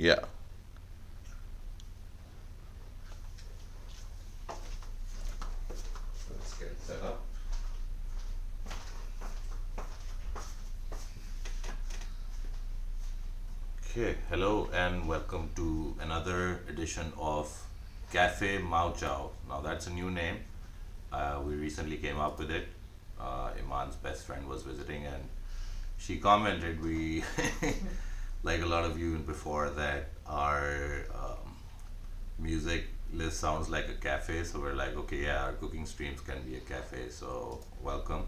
Yeah. Let's get set up. Okay, hello and welcome to another edition of Cafe MaoChow. Now that's a new name. We recently came up with it. Iman's best friend was visiting and she commented we like a lot of you before that our music list sounds like a cafe, so we're like, okay, yeah, our cooking streams can be a cafe, so welcome.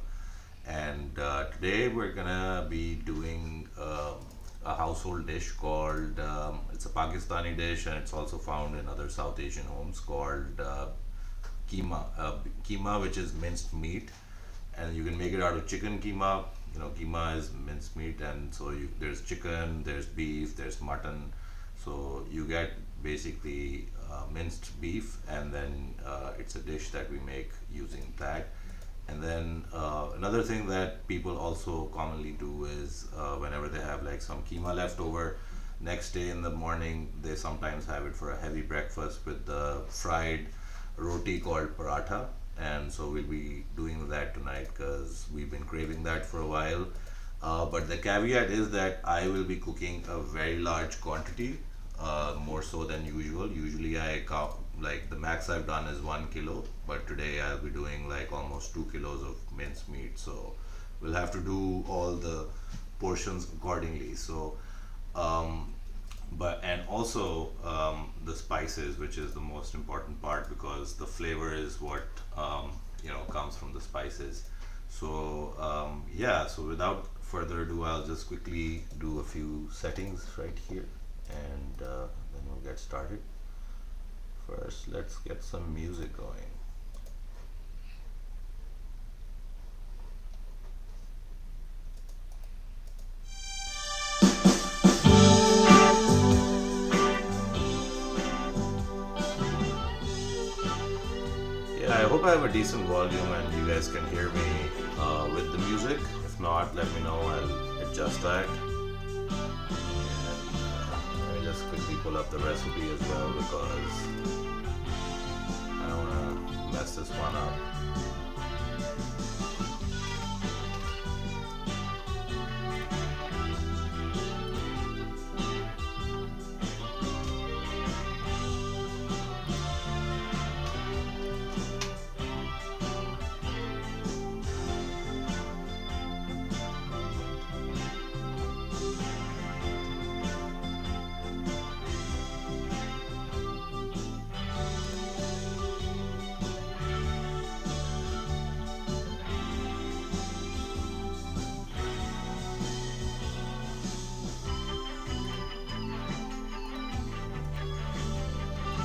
And today we're gonna be doing a household dish called it's a Pakistani dish and it's also found in other South Asian homes called keema, which is minced meat, and you can make it out of chicken keema. You know, keema is minced meat, and so there's chicken, there's beef, there's mutton. So you get basically minced beef, and then it's a dish that we make using that. And then another thing that people also commonly do is whenever they have like some keema left over, next day in the morning they sometimes have it for a heavy breakfast with the fried roti called paratha. And so we'll be doing that tonight because we've been craving that for a while. But the caveat is that I will be cooking a very large quantity, more so than usual. Usually I count, like the max I've done is 1 kilo, but today I'll be doing like almost 2 kilos of minced meat. So we'll have to do all the portions accordingly. So but and also the spices, which is the most important part because the flavor is what comes from the spices. So yeah, so without further ado, I'll just quickly do a few settings right here, and then we'll get started. First, let's get some music going. Yeah, I hope I have a decent volume and you guys can hear me with the music. If not, let me know, I'll adjust that. And let me just quickly pull up the recipe as well because I don't want to mess this one up.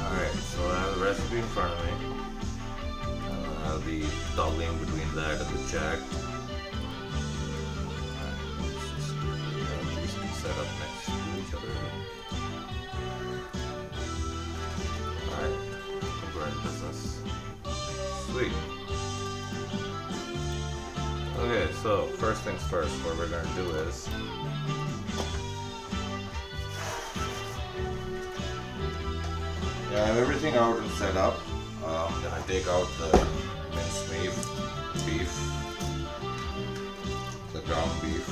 Alright, so I have the recipe in front of me. I'll be toggling between that and the jack. Let's just these be set up next to each other. Alright, I think we're in business. Sweet. Okay, so first things first, what we're going to do is I have everything out and set up. Then I take out the minced beef, the ground beef.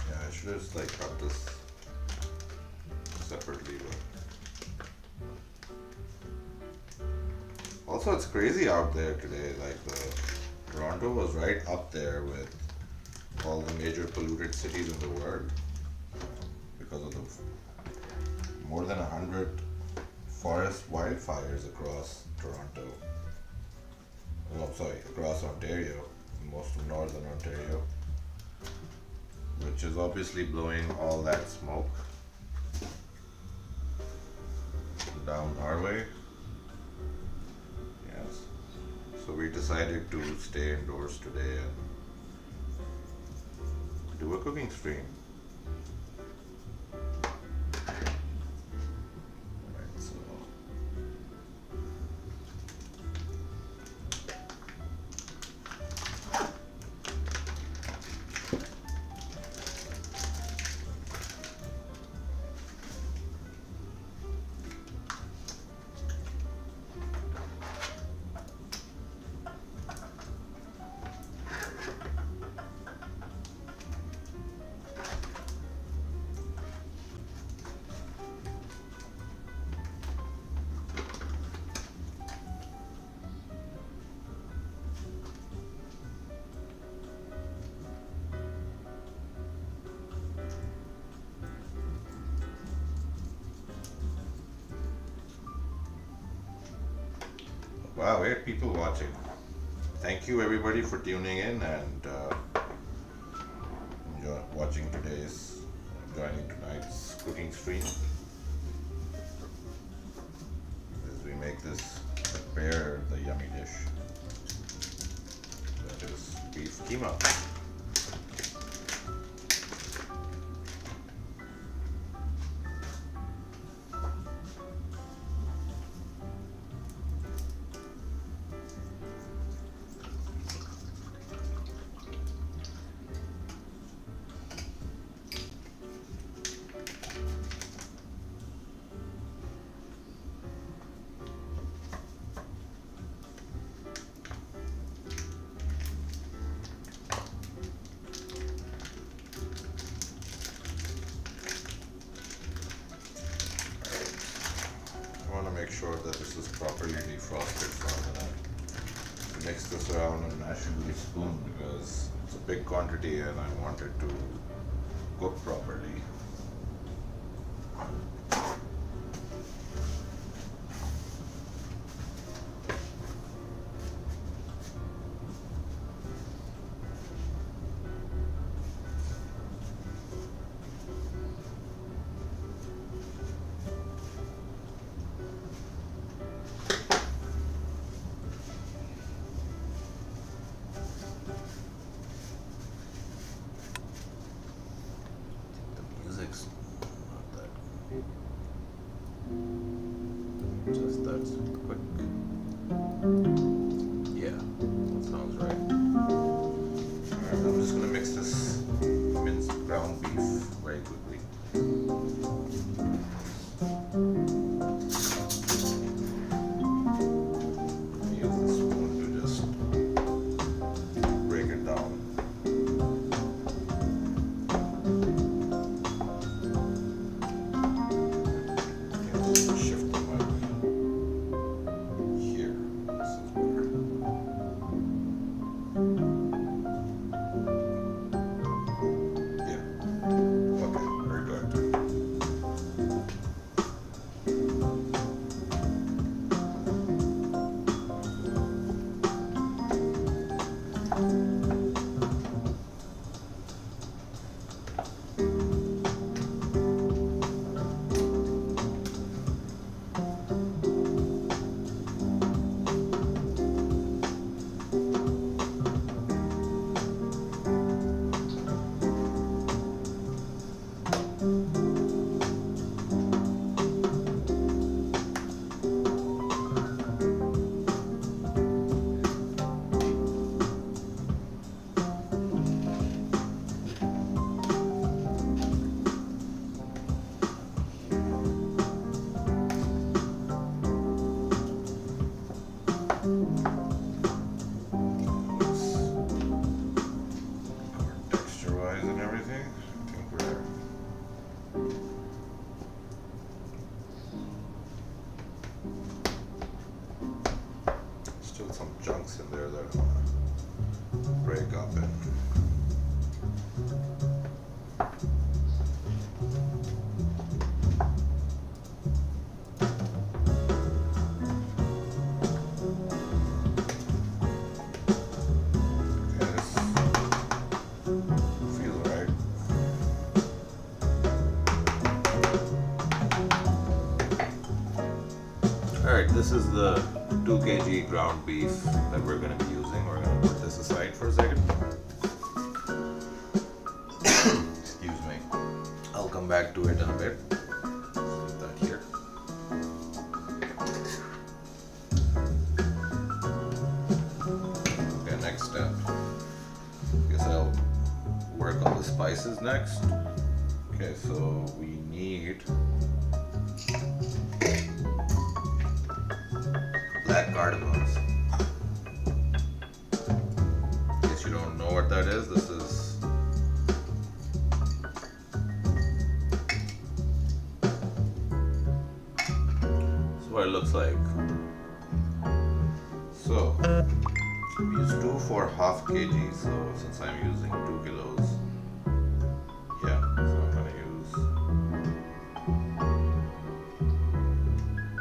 I should have just like cut this separately, but also it's crazy out there today. Like Toronto was right up there with all the major polluted cities in the world because of the more than 100 forest wildfires across Toronto. Oh, sorry, across Ontario, most of northern Ontario, which is obviously blowing all that smoke down our way. Yes. So we decided to stay indoors today and do a cooking stream. Right, so wow, 8 people watching. Thank you everybody for tuning in and watching today's, joining tonight's cooking stream as we prepare the yummy dish that is beef keema. Make sure that this is properly defrosted, so I'm gonna mix this around and mash it with a spoon because it's a big quantity and I want it to cook properly. Just that's quick. Yeah, that sounds right. Alright, I'm just gonna mix this minced ground beef very quickly. Use the spoon to just break it down. Some chunks in there that I want to break up and this is the 2 kg ground beef that we're going to be using. We're going to put this aside for a second. Excuse me. I'll come back to it in a bit. Leave that here. Okay, next step. Guess I'll work on the spices next. Okay, so we need black cardamoms. In case you don't know what that is, this is what it looks like. So we use 2 for half kg. So since I'm using 2 kilos, yeah, so I'm gonna use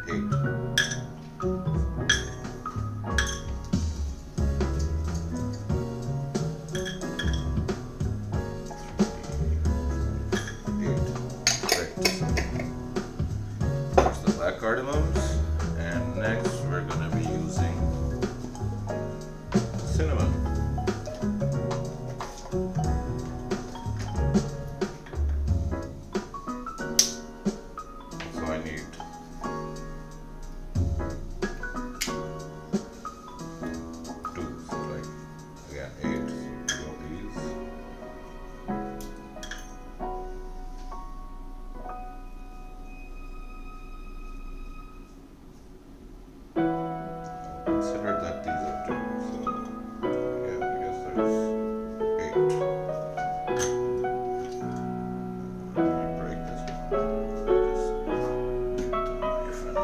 8. There's the black cardamoms, and next we're gonna be using cinnamon. So I need 2, so like again 8. So 2 of these. Consider that these are 2, so yeah, I guess there's 8. Let me break this one. Just give it to my friend.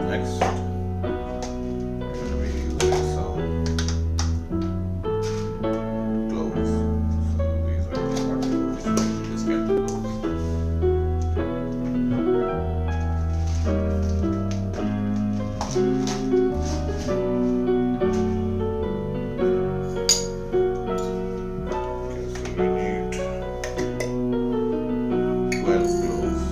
Next, we're going to be using some cloves. So these are the cloves. Just get the cloves. Okay, so we need 12 cloves.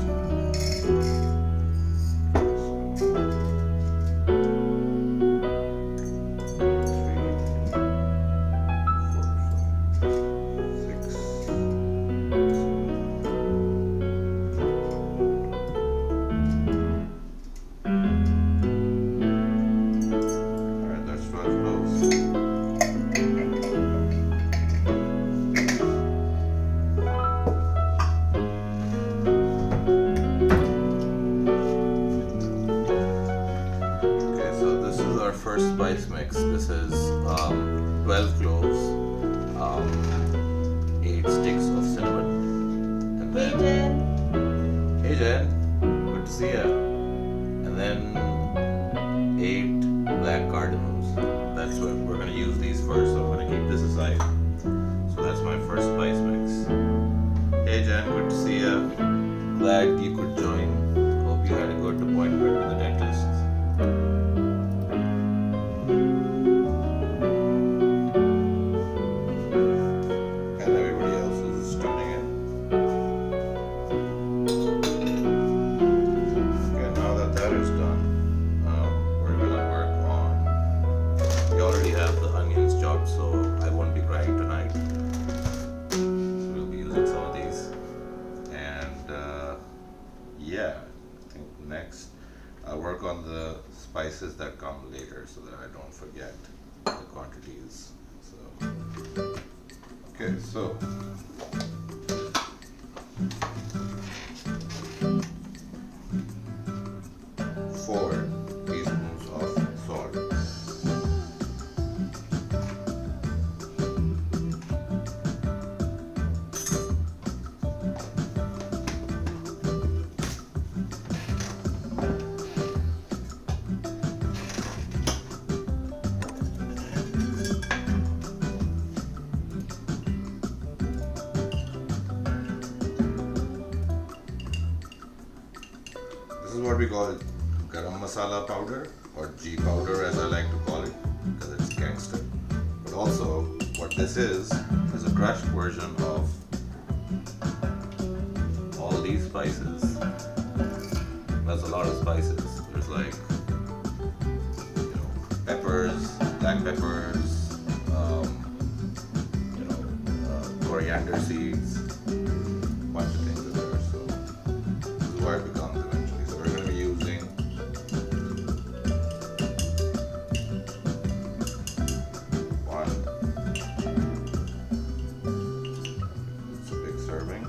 Alright, that's 12 cloves. Okay, so this is our first spice mix. This is 12 cloves, 8 sticks of cinnamon, and then hey Jen, good to see ya. And then 8 black cardamoms. That's what we're gonna use these first. So I'm gonna keep this aside. So that's my first spice mix. Hey Jen, good to see ya. Glad you could join. Hope you had a good appointment with the dentist. And everybody else is tuning in. Okay, now that that is done, we're gonna work on. We already have the onions chopped, so I won't be crying tonight. So we'll be using some of these, and yeah, I think next I'll work on the spices that come later so that I don't forget the quantities. So Okay, so 4 teaspoons of salt. This is what we call garam masala powder, or G powder as I like to call it, because it's gangster. But also what this is a crushed version of all these spices. That's a lot of spices. There's like, peppers, black peppers, coriander seeds, bunch of things in there. So this is what it becomes eventually. So we're going to be using one. It's a big serving.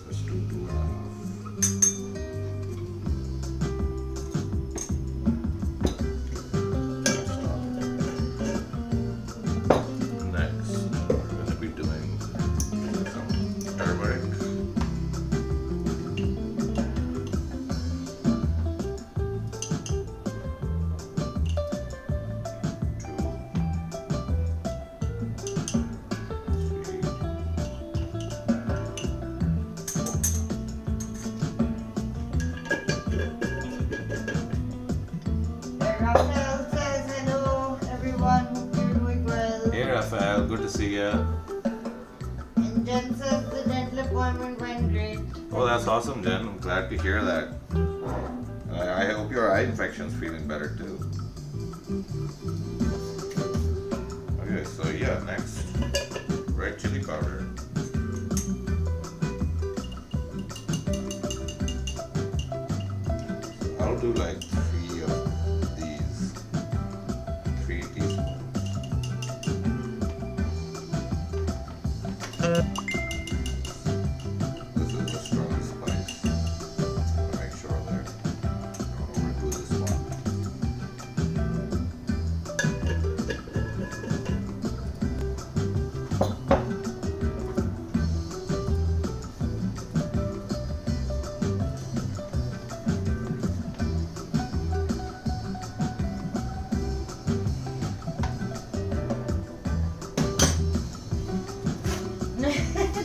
Let's do 2.5. Next, we're going to be doing some turmeric. Raphael says hello everyone, hope you're doing well. Hey Raphael, good to see ya. And Jen says the dental appointment went great. Oh, that's awesome, Jen. I'm glad to hear that. I hope your eye infection's feeling better too. Okay, so yeah, next, red chili powder. I'll do like 3 of these, 3 teaspoons. This is the strongest spice. Make sure there. Don't overdo this one.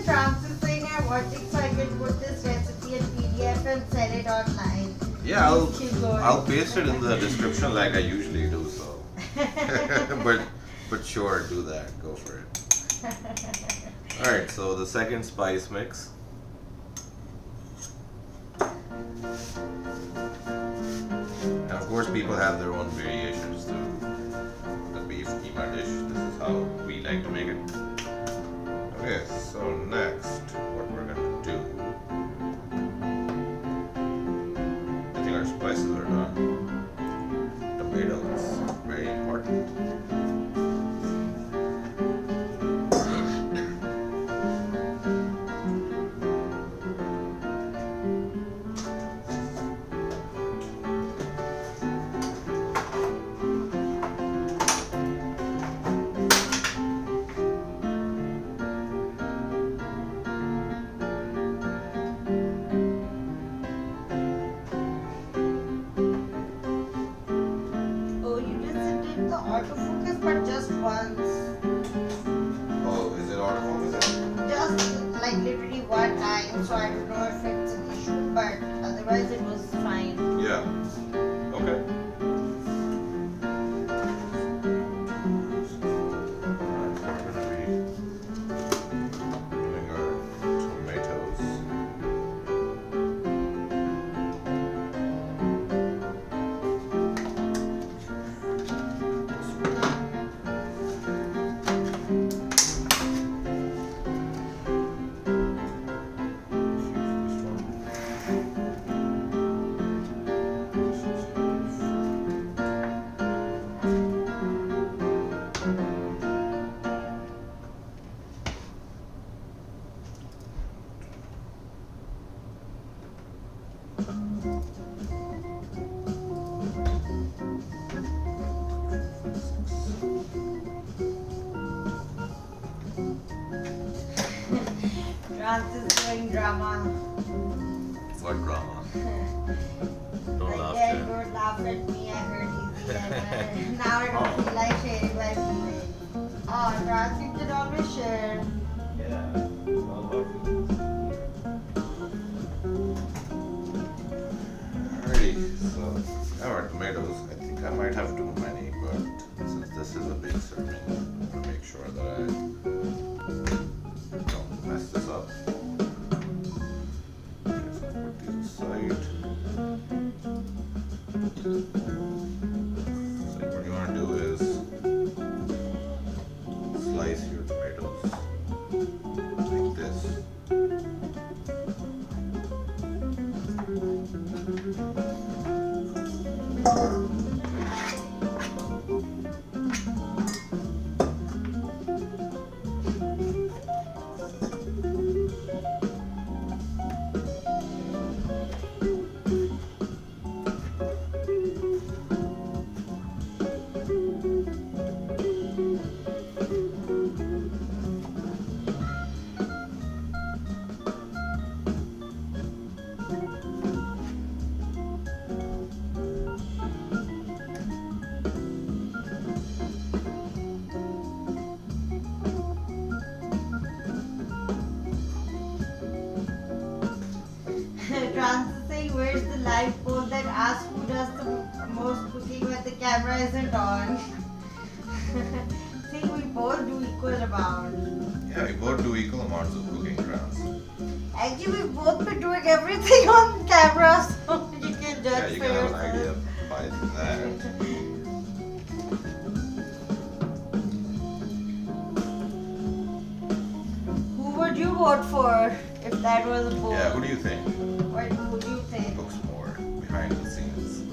Francis saying I'm watching so I can put this recipe in PDF and sell it online. Yeah, Please keep going. I'll paste it in the description like I usually do. So, but sure, do that. Go for it. All right. So the second spice mix. And of course, people have their own variations to the beef keema dish. This is how we like to make it. Okay, so next, what we're gonna do, I think our spices are done. Tomatoes, very important. Oh, you just did the autofocus, but just once. Oh, is it autofocus? Just like literally one time, so I don't know if it's an issue, but otherwise it was fine. Yeah. Okay. We're gonna be doing our tomatoes. Francis doing drama. What drama? Don't laugh, Again, Jen. don't laugh at me. I heard easy and now I don't feel like sharing my feelings. Oh, Francis, you can always share. Yeah, it's all about feelings. Alrighty, so our tomatoes. I think I might have too many, but since this is a big serving, I'm gonna make sure that I don't mess this up. Okay, so put these aside. So what you want to do is slice your tomatoes like this. Francis saying, where's the live poll that asks who does the most cooking when the camera isn't on? See, we both do equal amount. Yeah, we both do equal amounts of cooking, Trans. Actually, we've both been doing everything on camera, so you can Yeah, judge you for can have an yourself. idea by that. Who would you vote for if that was a poll? Yeah, who do you think What would you think? cooks more behind the scenes?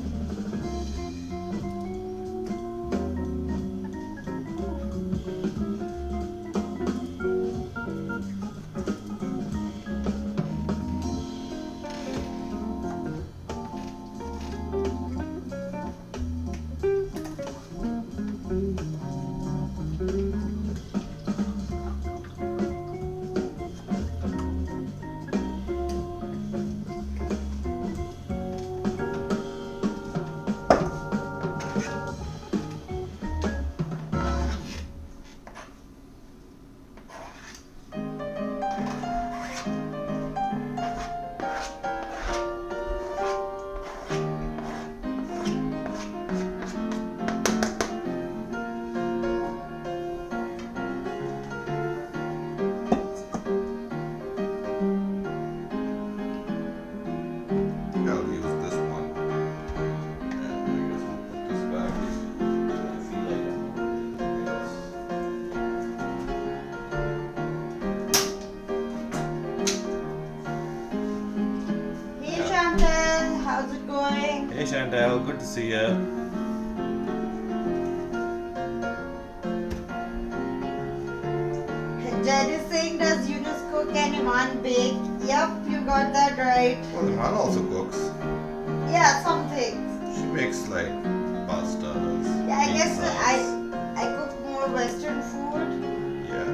I'll use this one. And I guess I'll put this back. I feel like I'm Hey Chantal, how's it going? Hey Chantal, good to see ya. Jen is saying, does Younas cook and Iman bake? Yep, you got that right. Well, Iman also cooks. Yeah, some things. She makes like pastas. Yeah, I guess pizzas. I cook more Western food. Yeah.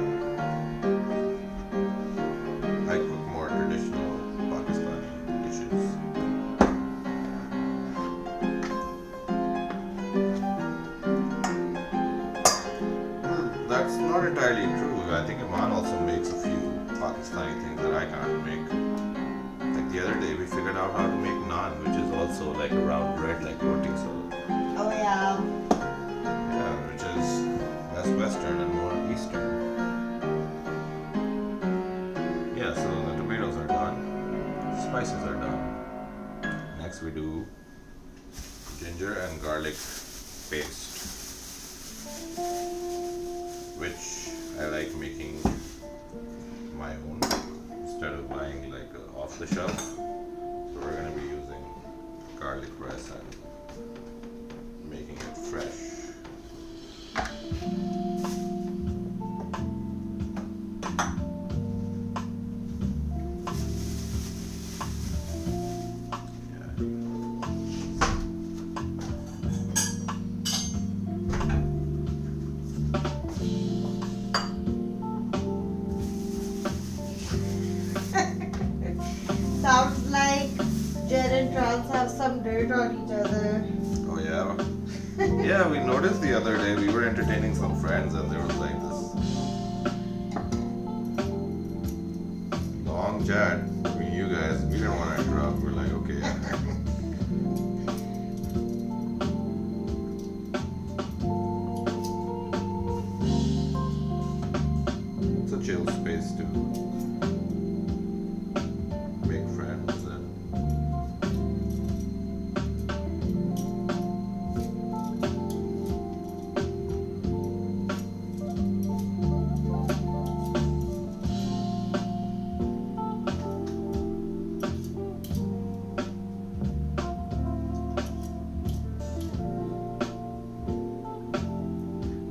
I cook more traditional Pakistani dishes. Well, that's not entirely true. I think Iman also makes a few Pakistani things that I can't make. Like the other day, we figured out how to make naan, which is also like a round bread, like roti. So Oh yeah. yeah, which is less Western and more Eastern. Yeah, so the tomatoes are done, spices are done. Next we do ginger and garlic paste, which I like making my own instead of buying like off the shelf. So we're gonna be using garlic press and making it fresh. Yeah, we noticed the other day we were entertaining some friends and there was like this long chat between you guys. We didn't want to interrupt. We're like, okay. It's a chill space to make friends and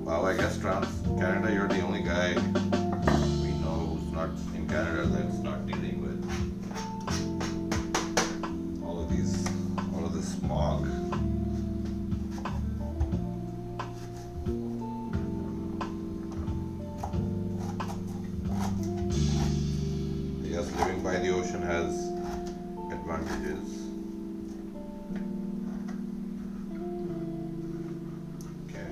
wow, I guess Canada, you're the only guy we know who's not in Canada that's not dealing with all of this smog. Yes, living by the ocean has advantages. Okay.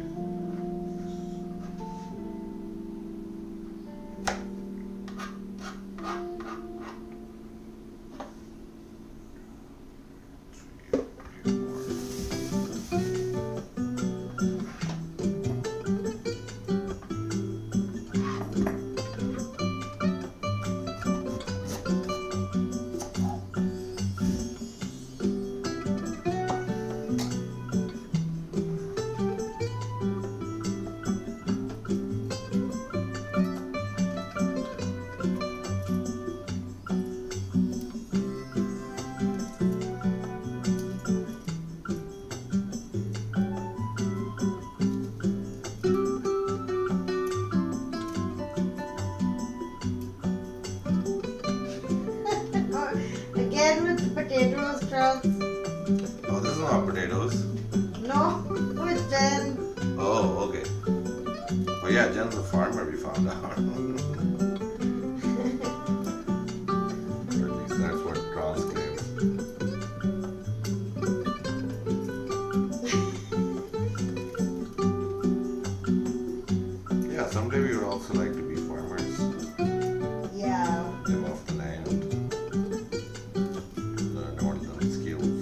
Again with the potatoes, Charles. Oh, this is not potatoes. No, with Jen. Oh, okay. Oh yeah, Jen's a farmer, we found out. Or at least that's what Trans claims. Yeah, someday we would also like to be farmers. Yeah. Live off the land. Learn all the skills.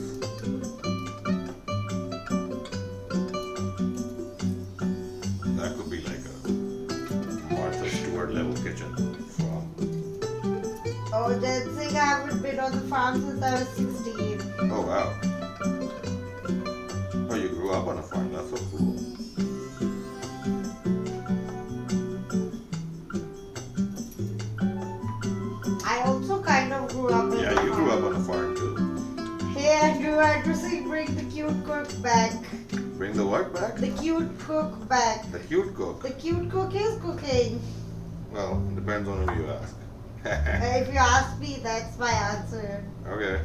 That could be like a Martha Stewart level kitchen from. Oh, Jen saying I haven't been on the farm since I was 16. Oh wow. Oh, you grew up on a farm. That's so cool. I also kind of grew up on Yeah, the you farm. grew up on a farm too. Hey Andrew, Andrew saying bring the cute cook back. Bring the what back? The cute cook back. The cute cook. The cute cook is cooking. Well, depends on who you ask. If you ask me, that's my answer. Okay.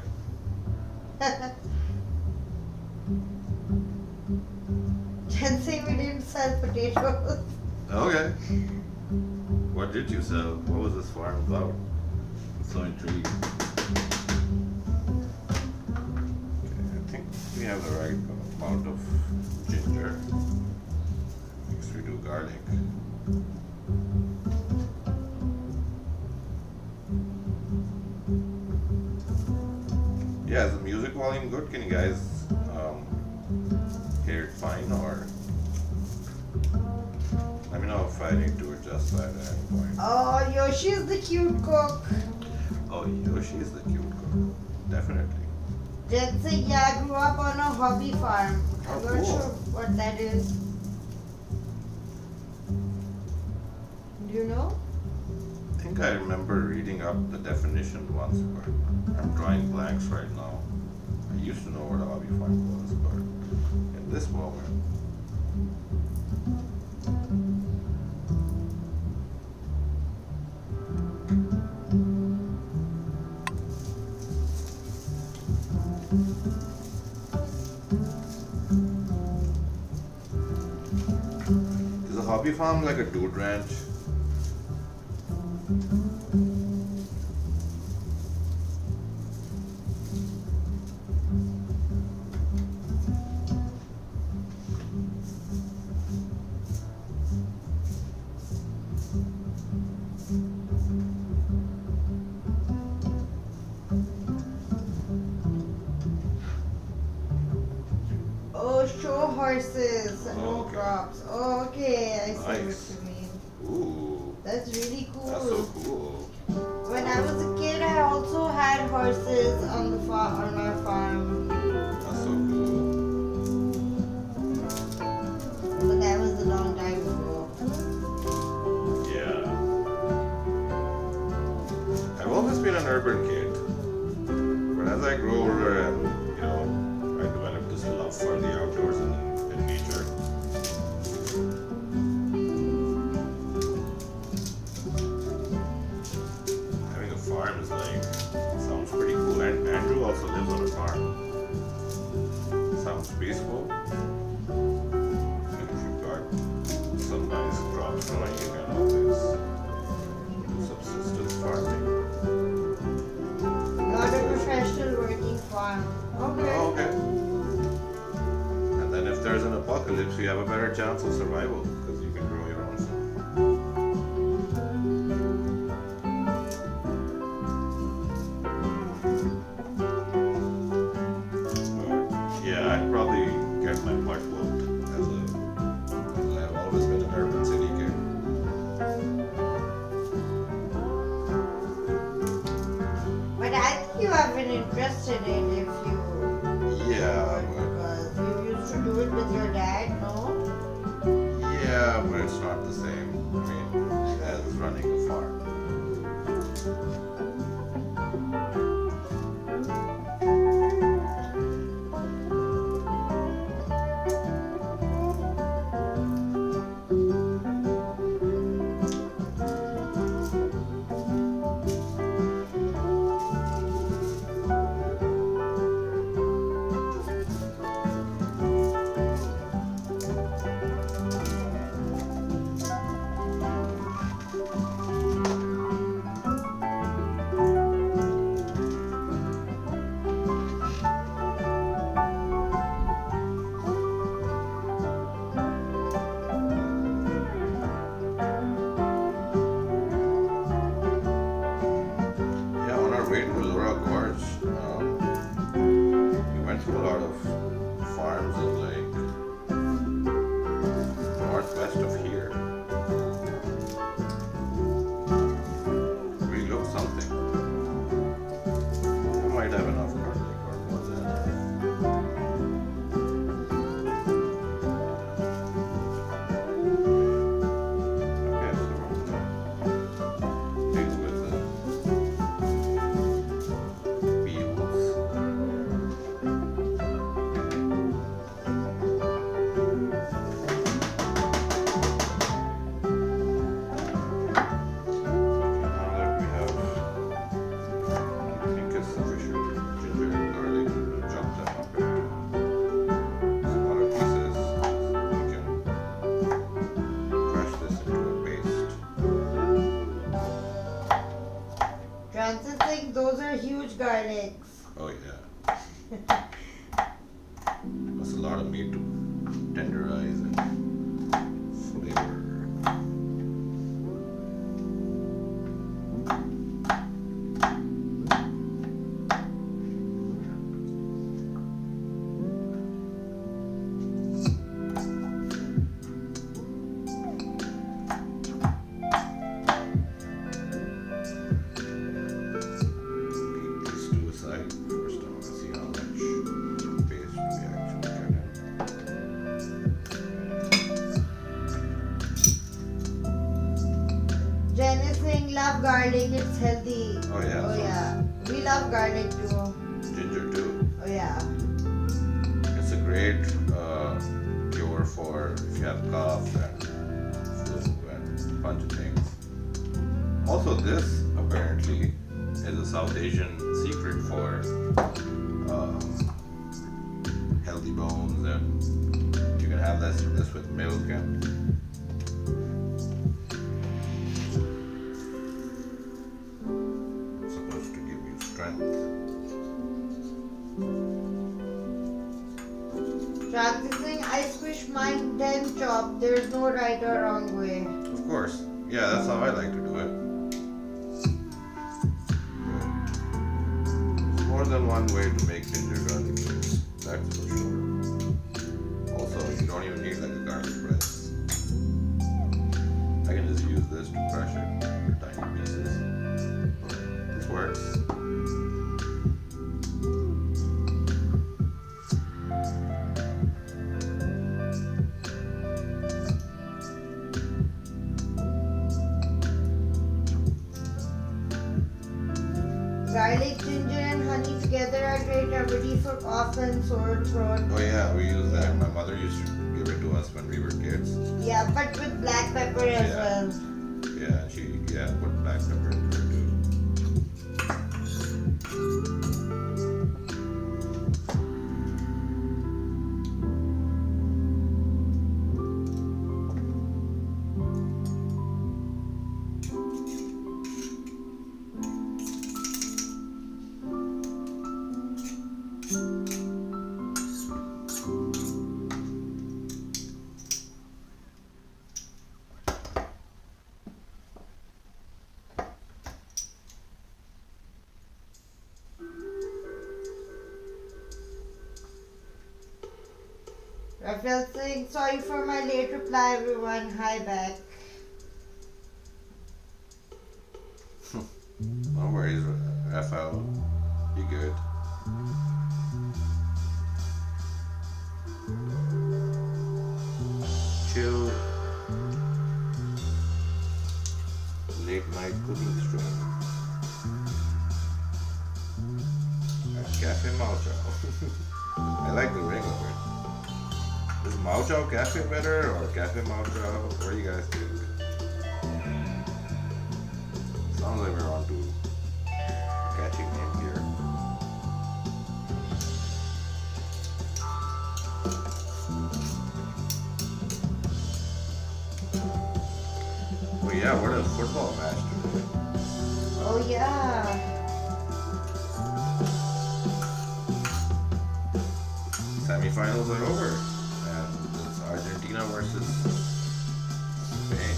Jen saying we didn't sell potatoes. Okay. What did you sell? What was this farm about? I'm so intrigued. Okay, I think we have the right amount of ginger. Next we do garlic. Yeah, is the music volume good? Can you guys hear it fine, or let me know if I need to adjust that at any point. Oh, Yoshi's the cute cook. Oh, Yoshi is the cute cook. Definitely. Jen saying, yeah, I grew up on a hobby farm. Oh, I'm not cool. sure what that is. Do you know? I think I remember reading up the definition once, but I'm drawing blanks right now. I used to know what a hobby farm was, but in this moment. Is a hobby farm like a dude ranch? no horses, no Okay. props. Oh, okay, I see Nice. what you mean. Ooh, That's really cool. that's so cool. When I was a kid, I also had horses on the on our farm, That's so cool. but that was a long time ago. Yeah. I've always been an urban kid, but as I grew older and I developed this love for the outdoors and nature. Having a farm is sounds pretty cool. And Andrew also lives on a farm. Sounds peaceful. And if you've got some nice crops growing, you can always do subsistence farming. Not a professional working farm. Okay. Oh, okay. And then if there's an apocalypse, you have a better chance of survival because you can grow your own food. But yeah, I'd probably get my butt whooped because I've always been an urban city kid. But I think you have been interested in if you Yeah, because you used to do it with your dad, no? but it's not the same. I mean, as running a farm. Yeah, on our way to Laura Gorge, we went to a lot of farms in northwest of here. We looked something. I might have enough garlic or more than enough. Okay, so we're gonna deal with the peels. Now that we have, I think it's sufficient ginger and garlic, we'll chop them up into smaller pieces. We can crush this into a paste. Francis think those are huge garlics. Oh yeah. That's a lot of meat to tenderize and flavor. Keep these to the side. First, I want to see how much paste we actually get in. Jenny saying love garlic, it's healthy. Oh yeah. Oh so yeah. We love garlic too. Ginger too. Oh yeah. It's a great cure for if you have cough and flu and a bunch of things. Also, this apparently is a South Asian secret for healthy bones, and you can have this with milk and it's supposed to give you strength. Practicing I squish mine then chop. There's no right or wrong way. Of course. Yeah, that's how I like to do it. There's more than one way to make ginger garlic paste, that's for sure. Also, don't even need like a garlic press. I can just use this to crush it in tiny pieces. This works. Garlic, ginger, and honey together are great remedy for cough and sore throat. Oh yeah, we use that. My mother used to give it to us when we were kids. Yeah, but with black pepper as well. Yeah, she put black pepper into it too. Rafael saying, sorry for my late reply everyone. Hi back. No worries, Raphael. You good? Chill. Late night cooking stream at Cafe MaoChow. I like the ring of it. Is MaoChow Cafe better or Cafe MaoChow? What do you guys think? Sounds like we're on to catchy name here. Oh yeah, what a football match today. Oh yeah. Semi-finals are over. It's Argentina versus Spain.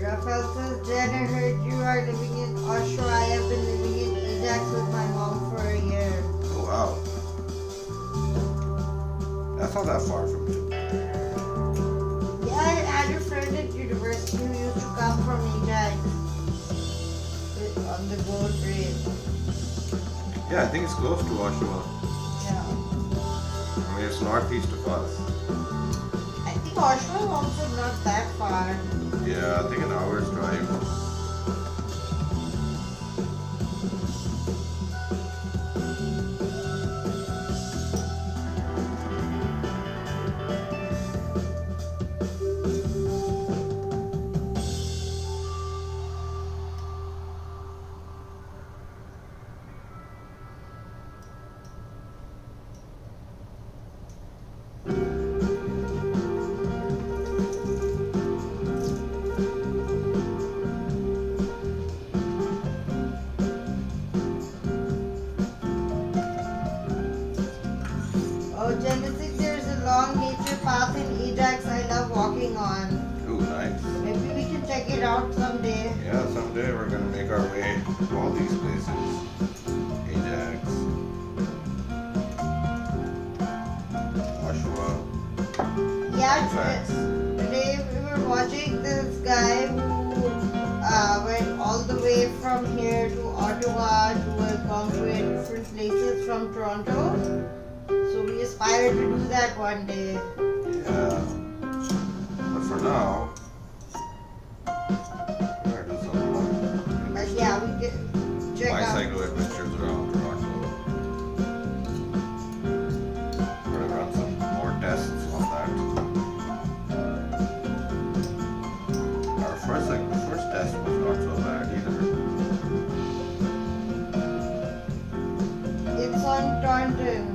Rafael says, Jen, I heard you are living in Oshawa. I have been living in Ajax with my mom for a year. Oh wow. That's not that far from you. Yeah, I had a friend at university who used to come from Ajax on the gold rail. Yeah, I think it's close to Oshawa. Yeah. I mean, it's northeast of us. I think Oshawa is also not that far. Yeah, I think an hour's drive. Oh, Genesis, there's a long nature path in Ajax I love walking on. Ooh, nice. Maybe we can check it out someday. Yeah, someday we're gonna make our way to all these places. Ajax, Oshawa, Yeah, Halifax. today we were watching this guy who went all the way from here to Ottawa to have gone to different places from Toronto. So we aspire to do that one day. Yeah. But for now, we're gonna do some But yeah, we can check out. bicycle adventures around Toronto. We're gonna run some more tests on that. Our first test was not so bad either. on Taunton.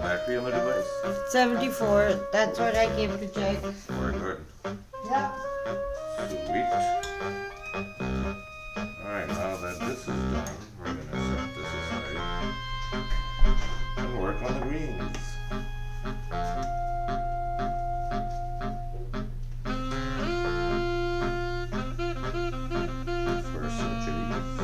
battery on the device? 74. That's what I came to check. Very good. Yeah. Sweet. Alright, now that this is done, we're going to set this aside and work on the greens. First, some chilies.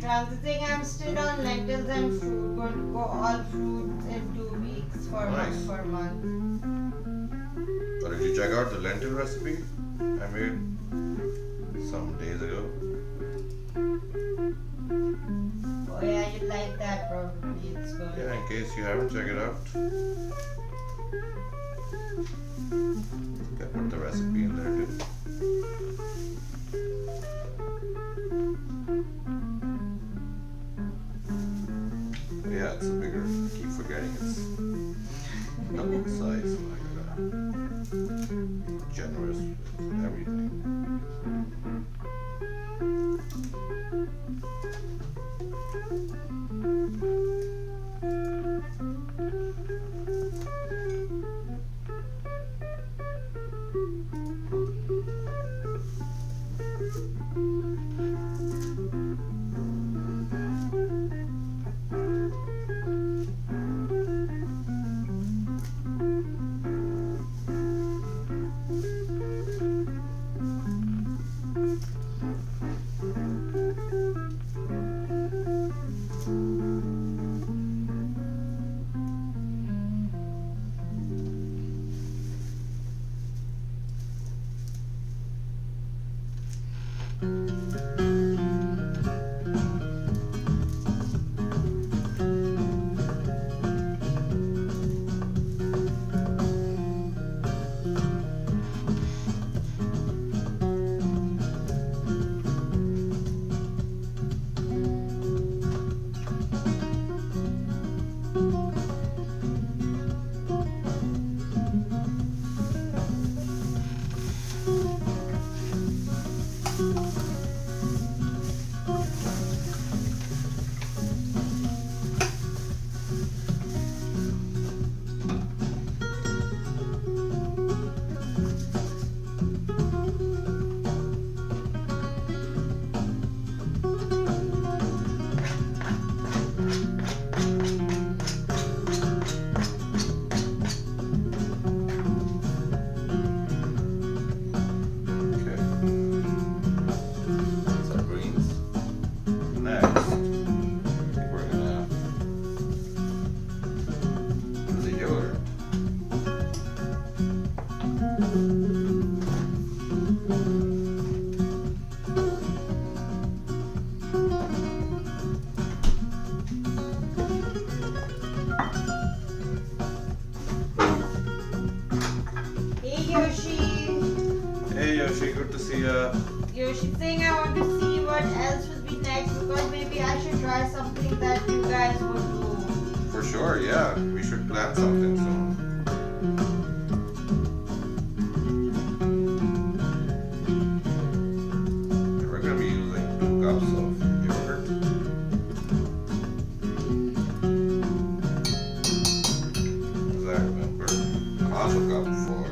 Transiting, I'm still on lentils and fruit. Going to go all fruits in 2 weeks for Nice. for month. Or did you check out the lentil recipe I made some days ago? Oh yeah, you like that probably. It's good. Yeah, in case you haven't checked it out. I put the recipe in there too. Yeah, it's a bigger. I keep forgetting it's double the size. So I gotta be generous with everything. She's saying I want to see what else would be next because maybe I should try something that you guys would do. For sure, yeah. We should plan something soon. We're gonna be using 2 cups of yogurt. As I remember, half a cup for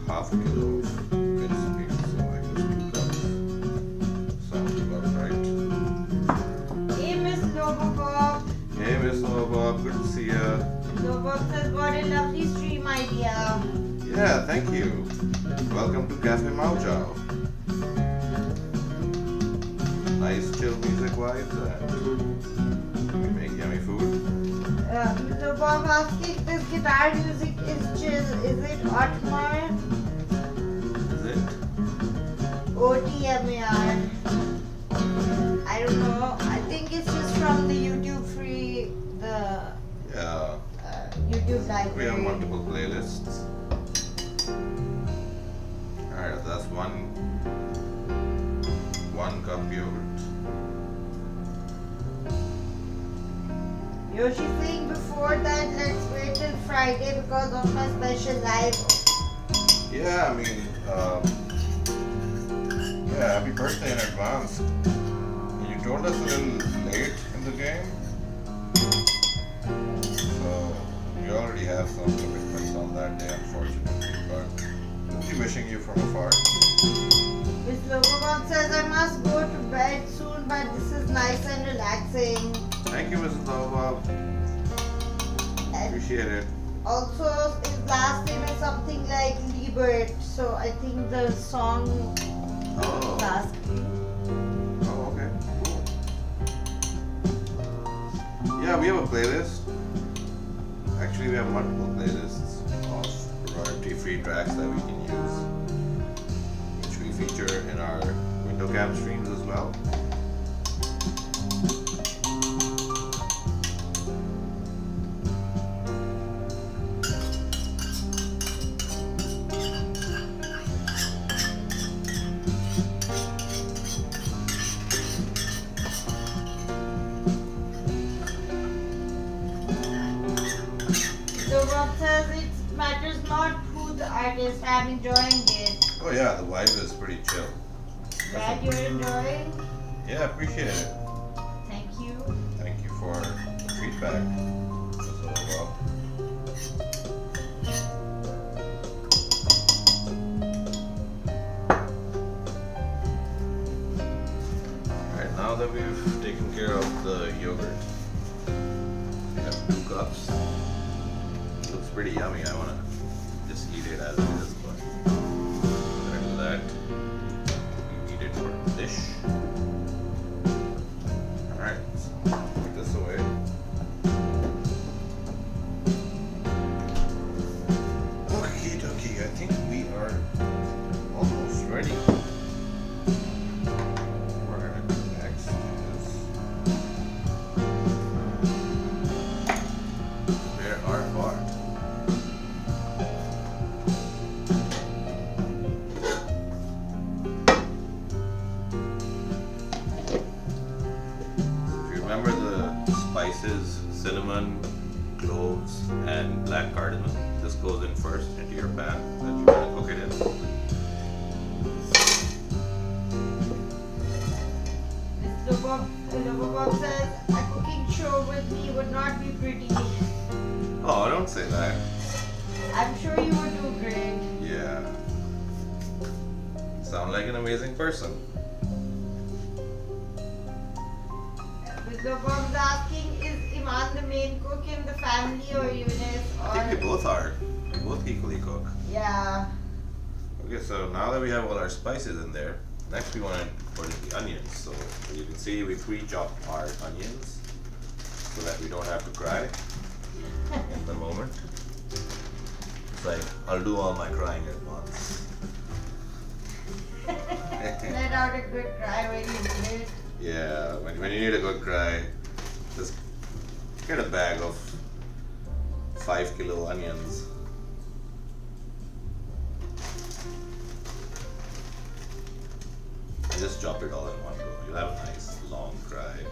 half a kilo of minced meat, so I guess 2 cups sounds about right. Hey Miss Lobobov. Hey Miss Bob, good to see ya. Lobobov says what a lovely stream idea. Yeah, thank you. Welcome to Cafe MaoChow. Nice chill music vibes and we make yummy food. Lobobov asking this guitar music is chill. Is it Otmar? Is it? OTMAR. I don't know. I think it's just from the YouTube free, the Yeah, YouTube we library. have multiple playlists. Alright, that's one cup yogurt. Yoshi's saying before that, let's wait till Friday because of my special live. Yeah, I mean, yeah, happy birthday in advance. You told us a little late in the game, so we already have some commitments on that day, unfortunately, but we'll be wishing you from afar. Miss Lobobov says I must go to bed soon, but this is nice and relaxing. Thank you, Mrs. Lova. And Appreciate it. Also, his last name is something like Liebert, so I think the song Oh. is asking. Oh, okay. Cool. Yeah, we have a playlist. Actually, we have multiple playlists of royalty-free tracks that we can use, which we feature in our window cam streams as well. So Bob says it matters not who the artist, I'm enjoying it. Oh yeah, the vibe is pretty chill. Glad you're enjoying. Yeah, appreciate it. Thank you. Thank you for the feedback as well. Alright, now that we've taken care of the yogurt, we have 2 cups. Looks pretty yummy. I wanna just eat it as it is, but we're gonna do that. We need it for the dish. Alright, put this away. Okie dokie, I think we are almost ready. What we're gonna do next is prepare our pot. If you remember the spices, cinnamon, cloves, and black cardamom, this goes in first into your pan that you're gonna cook it in. Mr. Bob says a cooking show with me would not be pretty. Oh, don't say that. I'm sure you would do great. Yeah. Sound like an amazing person. Mr. Bob's asking, is Iman the main cook in the family or Younas? I think we both are. We both equally cook. Yeah. Okay, so now that we have all our spices in there, next we want to put in the onions. So as you can see, we pre-chop our onions so that we don't have to cry in the moment. It's like, I'll do all my crying at once. Let out a good cry when you need it. Yeah, when you need a good cry, just get a bag of 5 kilo onions. And just chop it all in one go. You'll have a nice long cry.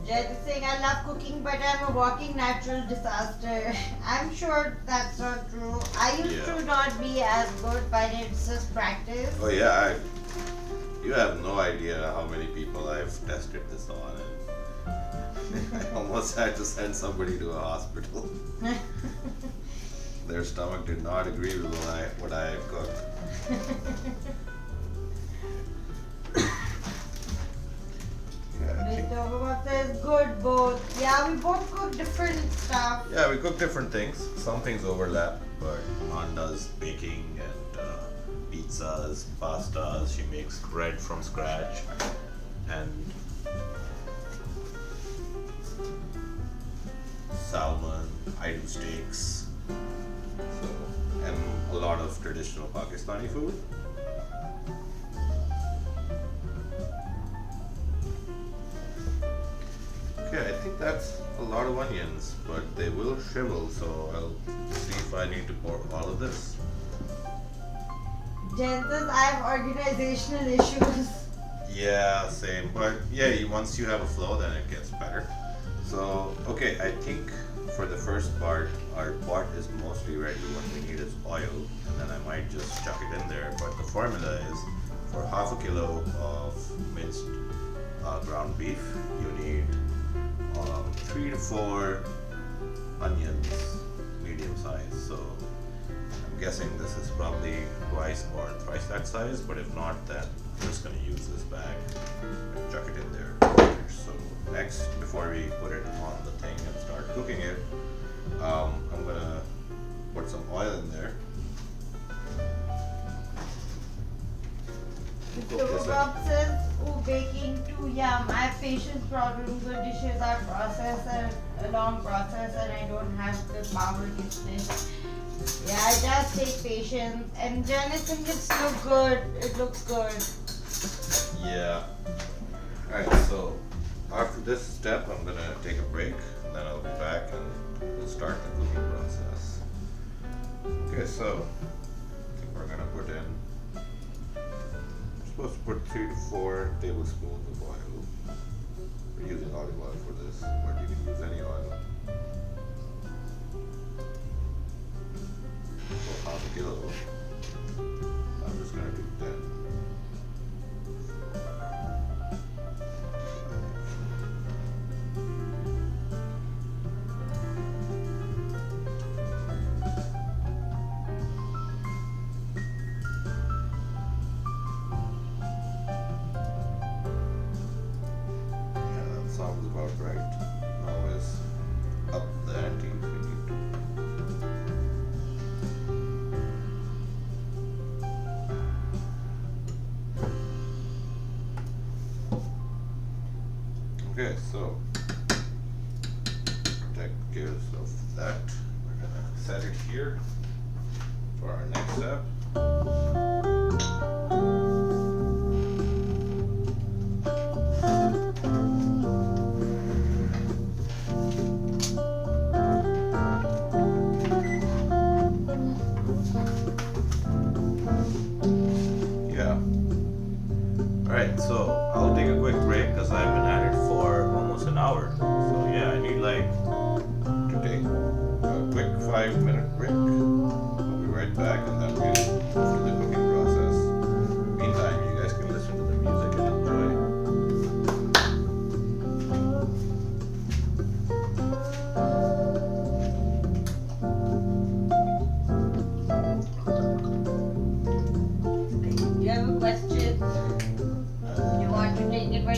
Jed is saying, I love cooking, but I'm a walking natural disaster. I'm sure that's not true. I used to not be as good, but it's just practice. Oh yeah, you have no idea how many people I've tested this on, and I almost had to send somebody to a hospital. Their stomach did not agree with what I cooked. Mr. Obama says, good both. Yeah, we both cook different stuff. Yeah, we cook different things. Some things overlap, but Aunt does baking and pizzas, pastas. She makes bread from scratch, and salmon. I do steaks. So, and a lot of traditional Pakistani food. Okay, I think that's a lot of onions, but they will shrivel, so I'll see if I need to pour all of this. Jen says, I have organizational issues. Yeah, same. But yeah, once you have a flow, then it gets better. So, okay, I think for the first part, our pot is mostly ready. What we need is oil, and then I might just chuck it in there. But the formula is for half a kilo of minced ground beef, you need 3 to 4 onions, medium size. So I'm guessing this is probably twice or thrice that size, but if not, then I'm just gonna use this bag and chuck it in there. So next, before we put it on the thing and start cooking it, I'm gonna put some oil in there. So Rob says, oh, baking too, yeah, I have patience problem. Good dishes are a long process, and I don't have the power to finish. Yeah, it does take patience. And Janice thinks it's look good. It looks good. Yeah. Alright, so after this step, I'm gonna take a break, and then I'll be back and we'll start the cooking process. Okay, so I think we're gonna put in. Supposed to put 3 to 4 tablespoons of oil. We're using olive oil for this, but you can use any oil. So half a kilo. I'm just gonna do 10. Sounds about right. Always up the ante if we need to. Okay, so take care of that. We're gonna set it here for our next step. Alright, so I'll take a quick break because I've been at it for almost an hour. So yeah, I need like to take a quick 5-minute break. I'll be right back and then we'll move to the cooking process. Meantime, you guys can listen to the music and enjoy. Do you have a question? You want to take it when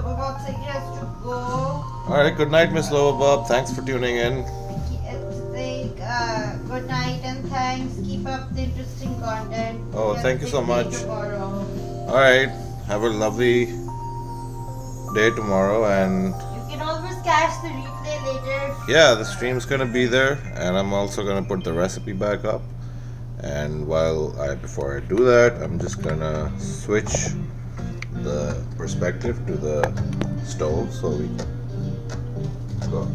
Loverbob suggests to go. Alright, good night, Miss Loverbob. Thanks for tuning in. Good night and thanks. Keep up the interesting content. Oh, thank you so much. Tomorrow. Alright, have a lovely day tomorrow, and You can always catch the replay later. yeah, the stream's gonna be there, and I'm also gonna put the recipe back up. And before I do that, I'm just gonna switch the perspective to the stove so we can cook.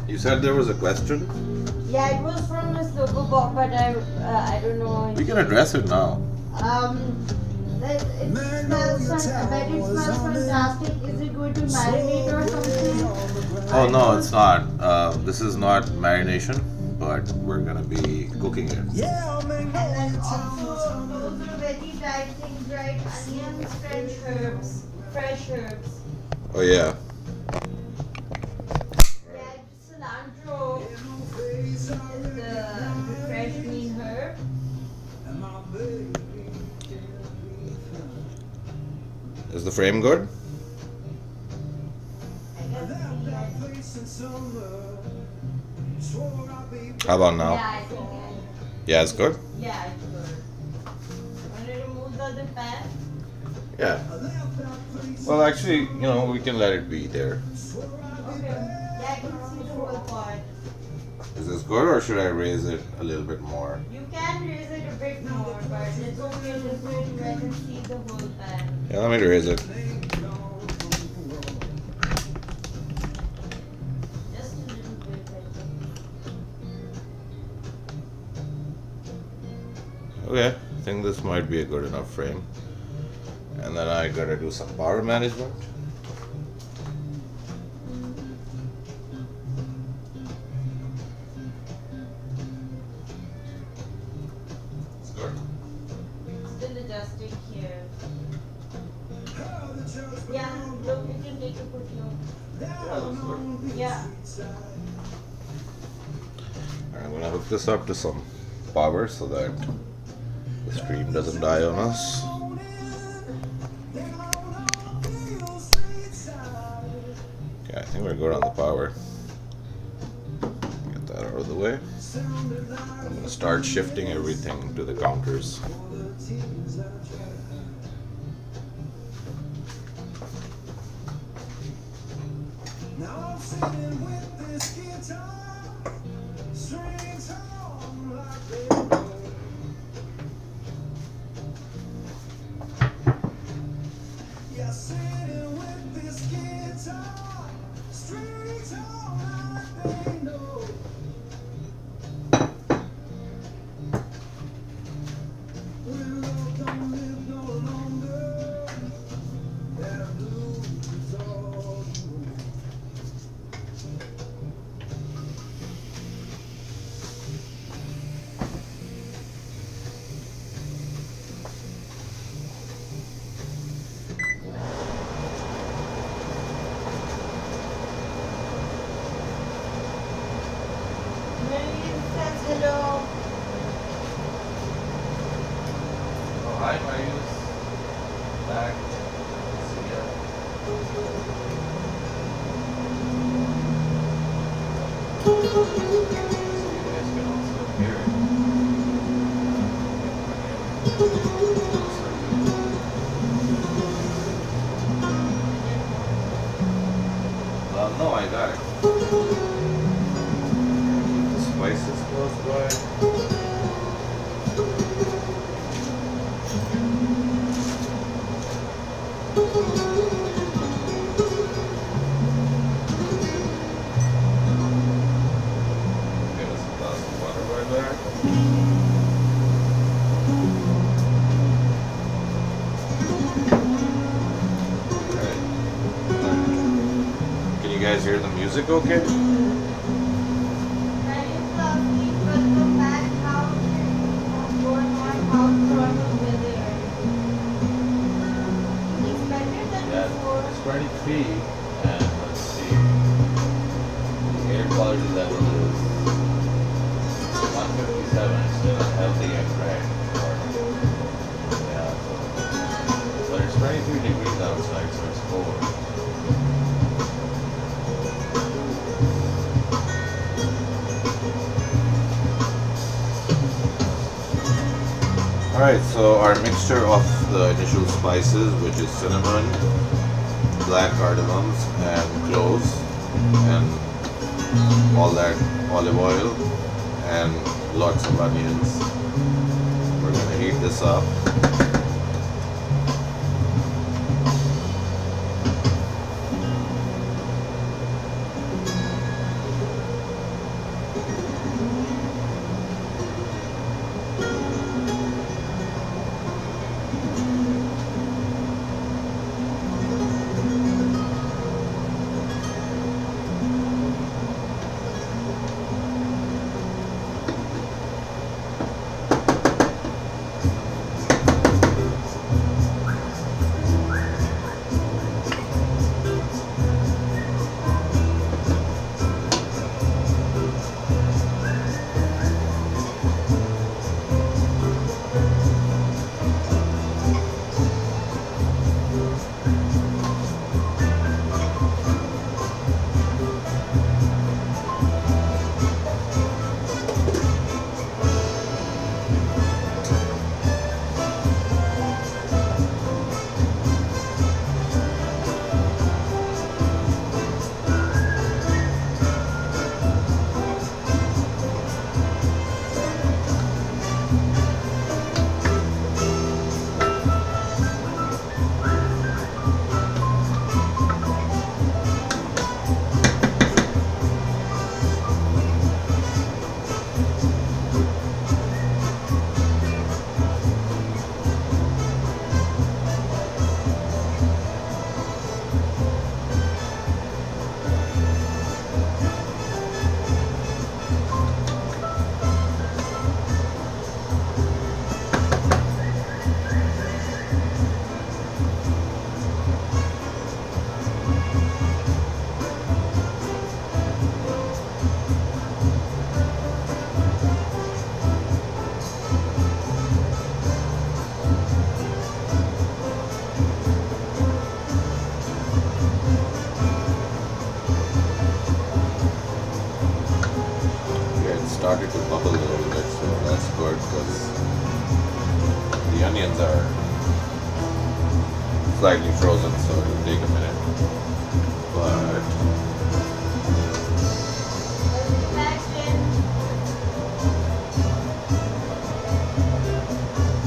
You said there was a question? Yeah, it was from Miss Loverbob, but I don't know. We can address it now. It smells fantastic. Is it going to marinate or something? Oh no, it's not. This is not marination, but we're gonna be cooking it. And then also, those are very dry things, right? Onions, fresh herbs. Oh yeah. Yeah, cilantro is the fresh green herb. Is the frame good? How about now? Yeah, I think Yeah, it's good? yeah, it's good. Want to remove the other pan? Yeah. Well, actually, we can let it be there. Okay. Yeah, I can see the whole pot. Is this good, or should I raise it a little bit more? You can raise it a bit more, but it's okay just so you can see the whole pan. Yeah, let me raise it. Just a little bit, I think. Okay, I think this might be a good enough frame. And then I gotta do some power management. It's good. Still adjusting here. Yeah, look, you can take a good look. Yeah, that's good. Yeah. I'm gonna hook this up to some power so that the stream doesn't die on us. Yeah, I think we're good on the power. Get that out of the way. I'm gonna start shifting everything to the counters. Now I'm sitting with this guitar, strings on like they go. Yeah, sitting with this guitar, strings on like they know. When love don't live no longer, that blues is all you know. Marian says hello. Oh, hi, Marius. Back. See ya. So you guys can also hear it. No, I got it. Keep the spices close by. Give us a glass of water right there. Alright. Can you guys hear the music okay? Marian's asking, welcome back. How's going on? How's Toronto weather? It's better than before. It's 23, and let's see. The air quality level is 157. It's still unhealthy and red. Yeah. Alright, so our mixture of the initial spices, which is cinnamon, black cardamoms, and cloves, and all that olive oil, and lots of onions. We're going to heat this up. Started to bubble a little bit, so that's good because the onions are slightly frozen, so it'll take a minute. But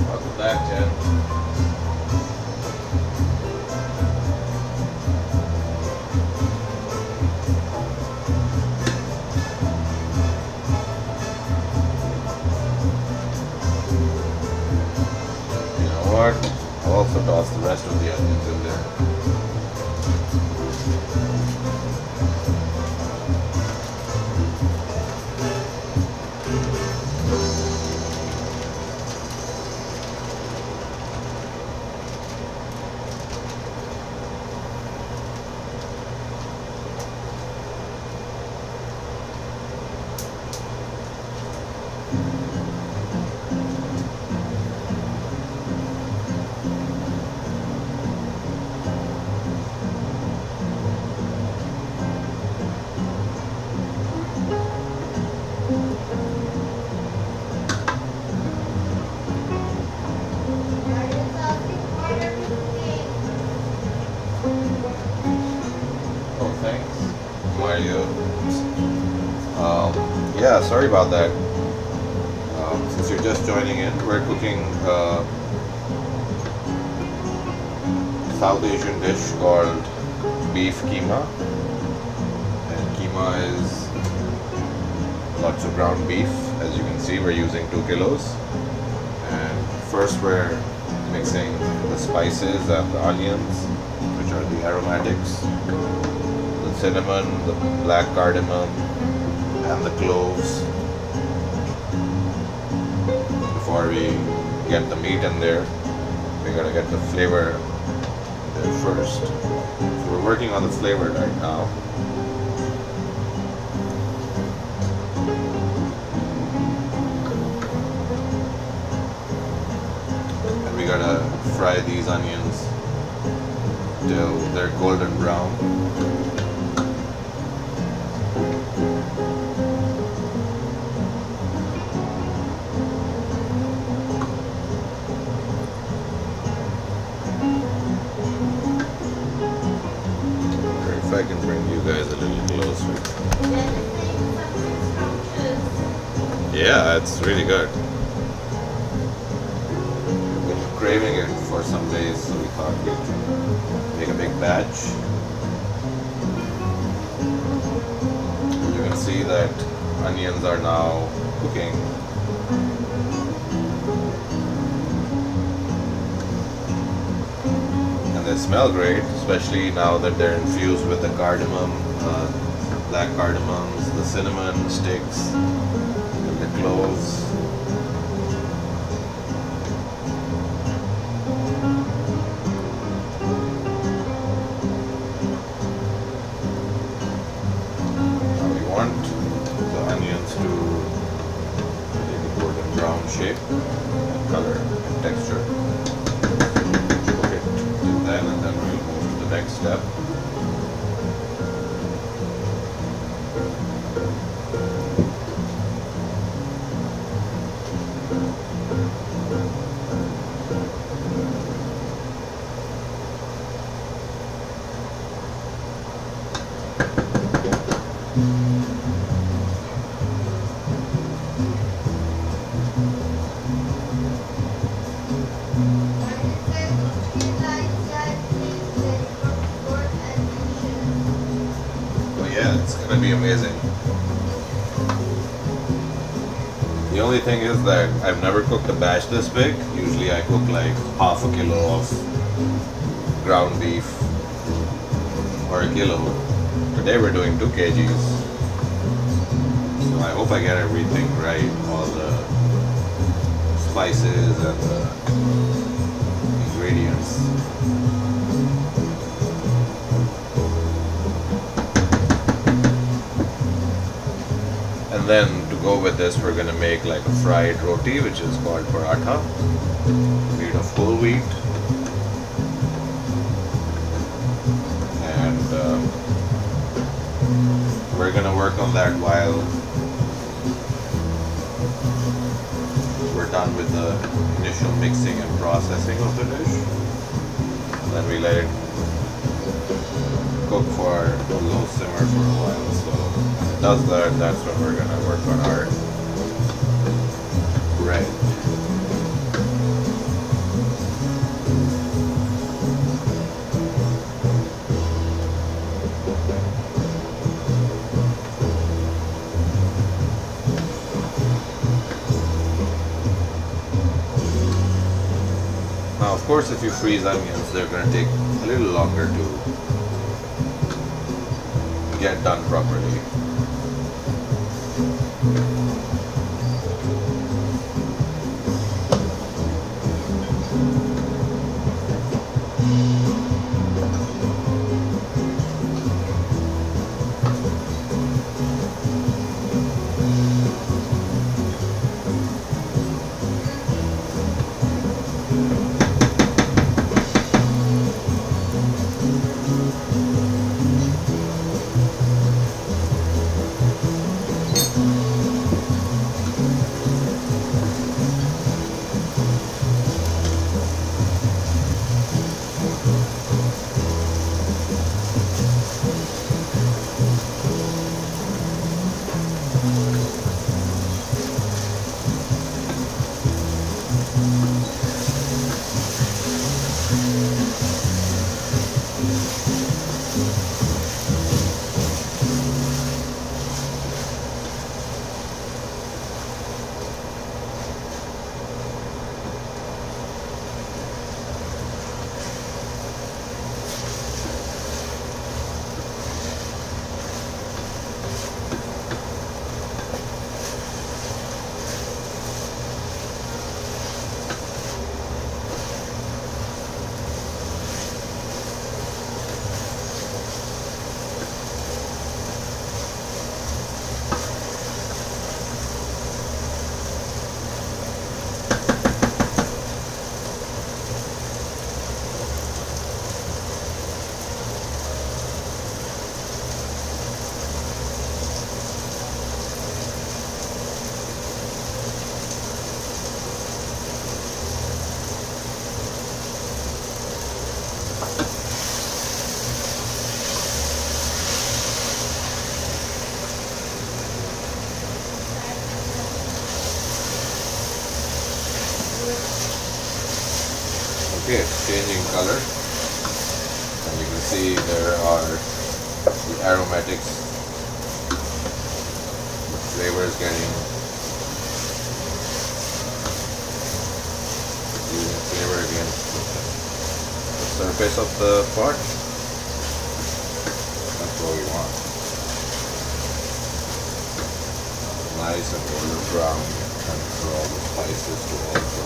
welcome back, Jen. I'll also toss the rest of the onions in there. Yeah, sorry about that. Since you're just joining in, we're cooking a South Asian dish called Beef Qeema. And Qeema is lots of ground beef. As you can see, we're using 2 kilos. And first we're mixing the spices and the onions, which are the aromatics, the cinnamon, the black cardamom, and the cloves before we get the meat in there. We're gonna get the flavor there first. So we're working on the flavor right now. And we gotta fry these onions till they're golden brown. if I can bring you guys a little closer. Yeah, it's really good. Been craving it for some days, so we thought we'd make a big batch. You can see that onions are now cooking. And they smell great, especially now that they're infused with the cardamom, black cardamoms, the cinnamon sticks, and the cloves. Now we want the onions to take a golden brown shape and color and texture. Cook it till then, and then we'll move to the next step. Oh yeah, it's gonna be amazing. The only thing is that I've never cooked a batch this big. Usually I cook like half a kilo of ground beef or a kilo. Today we're doing 2 kgs. So I hope I get everything right, all the spices and the ingredients. And then to go with this, we're gonna make like a fried roti, which is called paratha, made of whole wheat. And we're gonna work on that while we're done with the initial mixing and processing of the dish. And then we let it cook for a low simmer for a while. So when it does that, that's when we're gonna work on our bread. Now, of course, if you freeze onions, they're gonna take a little longer to get done properly. changing color, and you can see there are the aromatics, the flavor is getting using flavor against the surface of the pot. That's what we want. Nice and golden brown, and for all the spices to also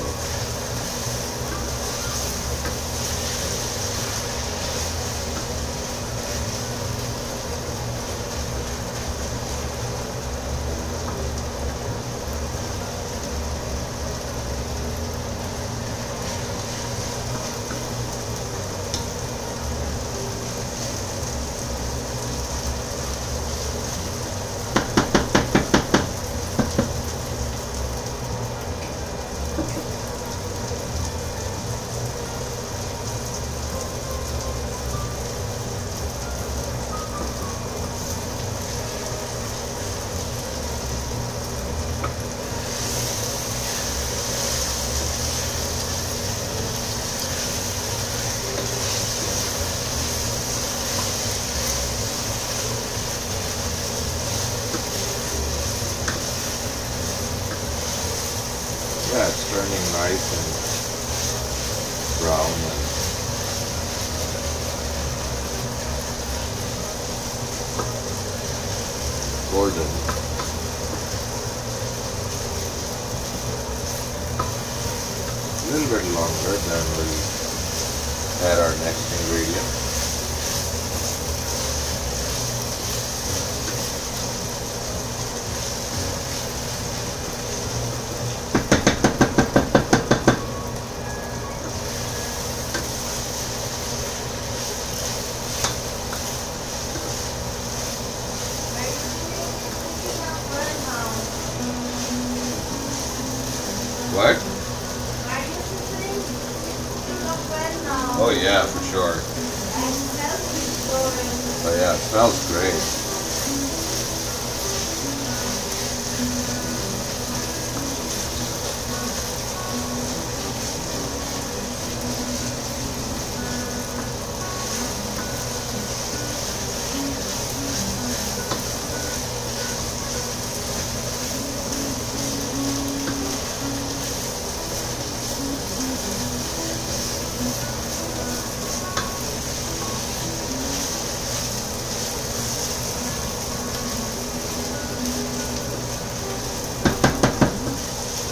yeah, it's turning nice and brown and golden. A little bit longer, then we'll add our next ingredient. What? Oh yeah, for sure. Oh yeah, it smells great.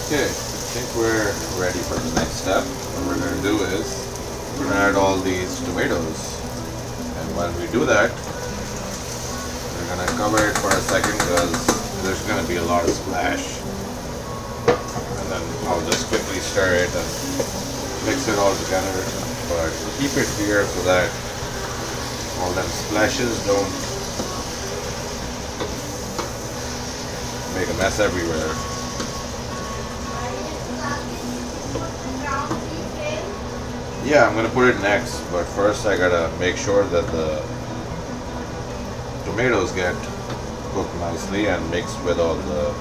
Okay, I think we're ready for the next step. What we're going to do is we're going to add all these tomatoes, and when we do that, we're going to cover it for a second because there's going to be a lot of splash, and then I'll just quickly stir it and mix it all together, but keep it here so that all them splashes don't make a mess everywhere. Yeah, I'm gonna put it next, but first I gotta make sure that the tomatoes get cooked nicely and mixed with all the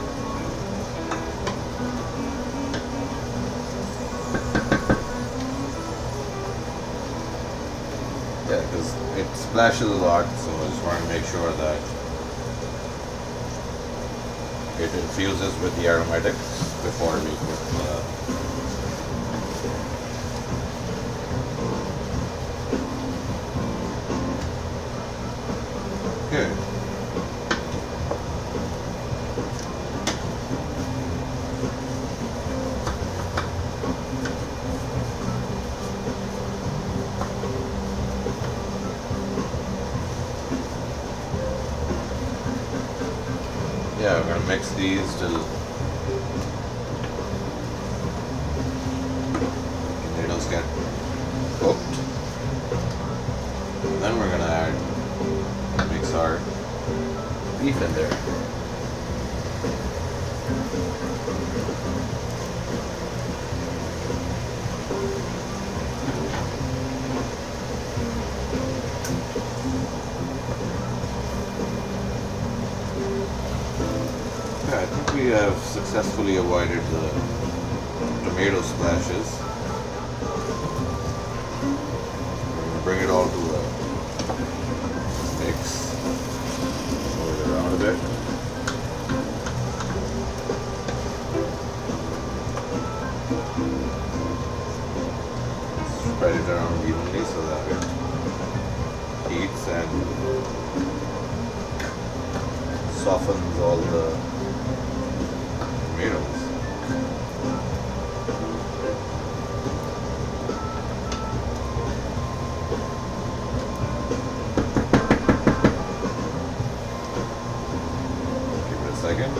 because it splashes a lot, so I just want to make sure that it infuses with the aromatics before we put the okay. Yeah, we're gonna mix these till tomatoes get cooked. And then we're gonna mix our beef in there. Yeah, I think we have successfully avoided the tomato splashes. bring it all to a mix. Move it around a bit. Spread it around evenly so that it heats and softens all the tomatoes. Give it a second.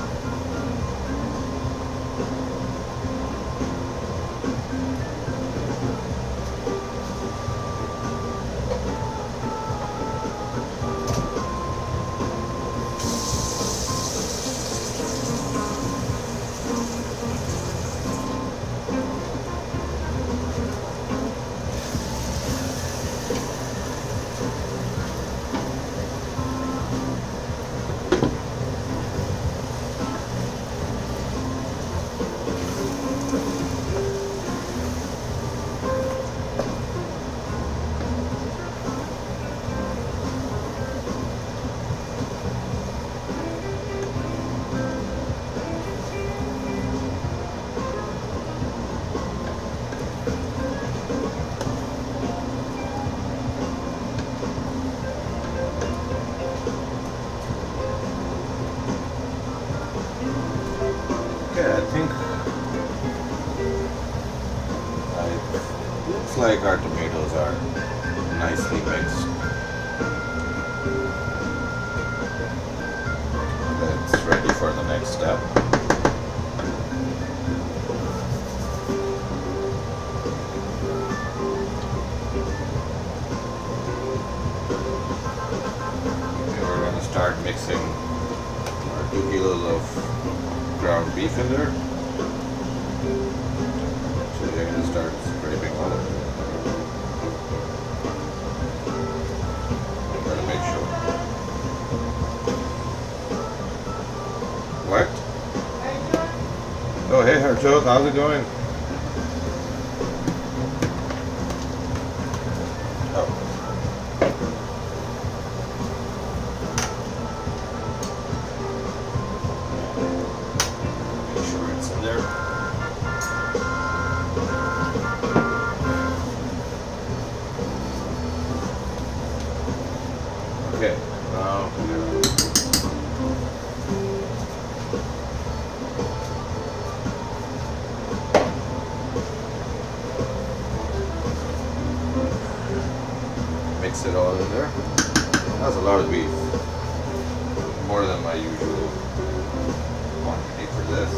Okay, I think it looks like our tomatoes are nicely mixed. That's ready for the next step. Okay, we're going to start mixing our 2 kilos of ground beef in there. So you're going to start scraping all of it. I'm going to make sure. What? Oh, hey, Harjot, how's it going? Oh. Make sure it's in there. Okay, now we're gonna mix it all in there. That's a lot of beef. More than my usual quantity for this.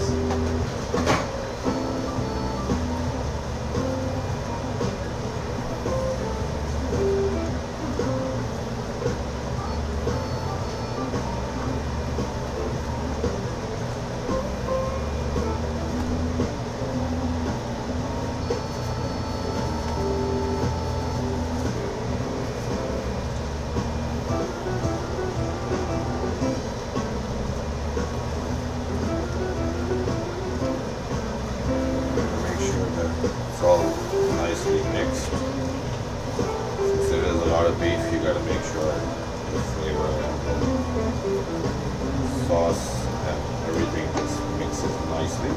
Make sure that it's all nicely mixed. Since it is a lot of beef, you gotta make sure the flavor and the sauce and everything just mixes nicely.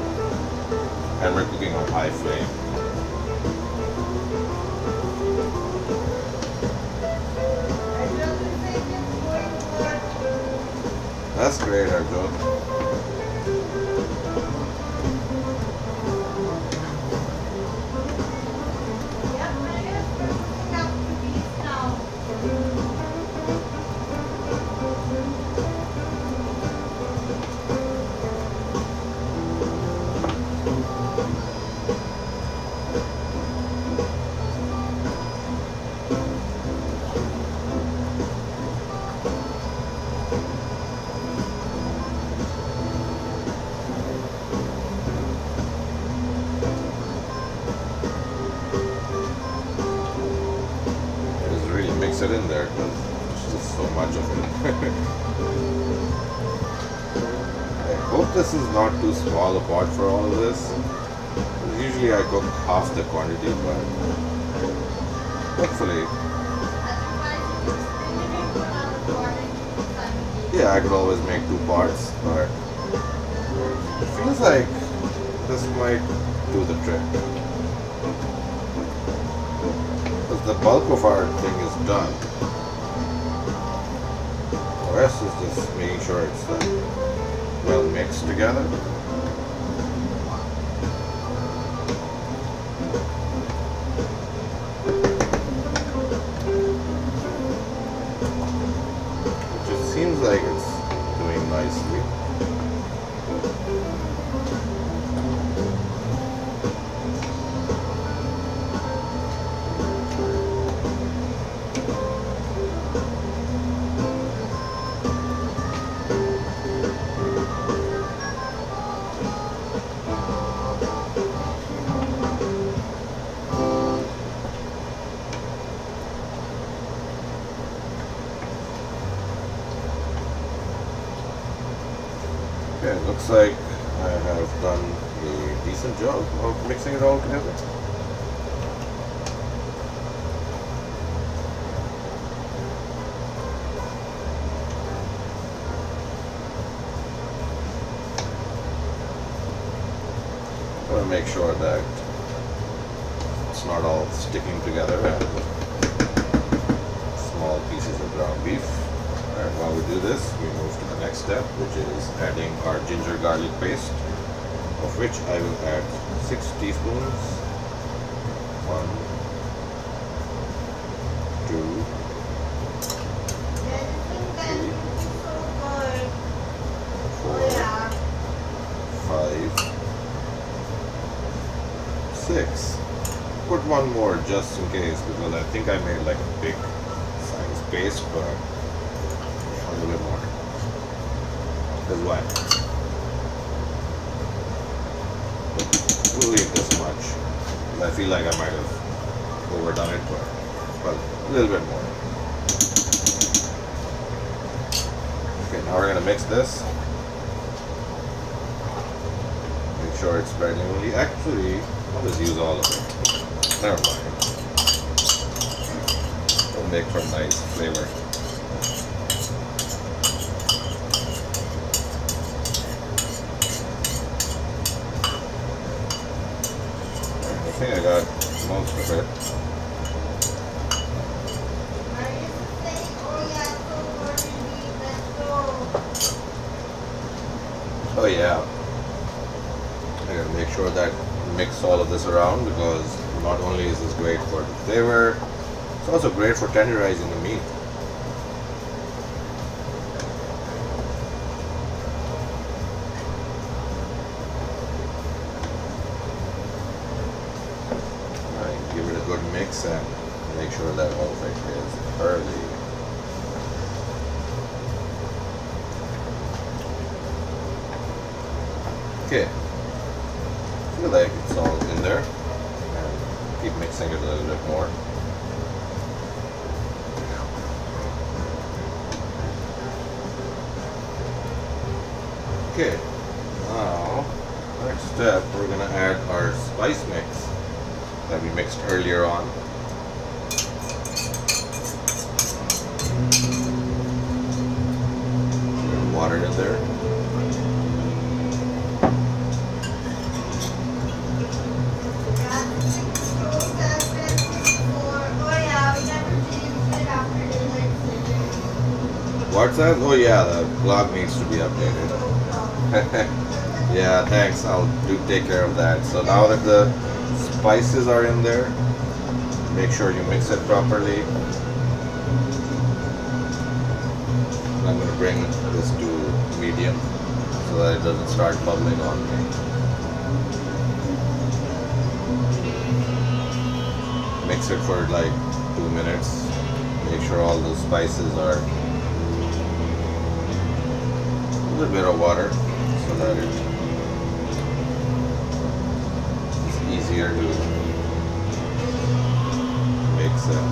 And we're cooking on high flame. That's great, Arjun. Mix it in there because there's just so much of it. I hope this is not too small a pot for all of this. Usually I cook half the quantity, but hopefully Yeah, I could always make 2 parts, but it feels like this might do the trick. Because the bulk of our thing is done. The rest is just making sure it's well mixed together. Seems like it's doing nicely. Okay, looks like I have done a decent job of mixing it all together. I want to make sure that it's not all sticking together and small pieces of ground beef. Alright, while we do this, we move to the next step, which is adding our ginger garlic paste, of which I will add 6 teaspoons. 1, 2, Everything that is so good. 4, Oh yeah. 5, 6. Put one more just in case, because I think I made like a big size paste, but a little bit more. Because why? We'll leave this much. I feel like I might have overdone it, but a little bit more. Okay, now we're gonna mix this. Make sure it's spread evenly. Actually, I'll just use all of it. Never mind. It'll make for a nice flavor. I think I got most of it. Are you saying, oh yeah, so good, let's go. Oh yeah. I gotta make sure that I mix all of this around, because not only is this great for the flavor, it's also great for tenderizing the meat. Alright, give it a good mix and make sure that all of it is thoroughly. Okay. I feel like it's all in there, and keep mixing it a little bit more. Okay, now next step, we're gonna add our spice mix that we mixed earlier on. Water in there. What's that? Oh yeah, the blog needs to be updated. Yeah, thanks. I'll take care of that. So now that the spices are in there, make sure you mix it properly. I'm going to bring this to medium so that it doesn't start bubbling on me. Mix it for like 2 minutes. Make sure all the spices are a little bit of water so that it's easier to mix it.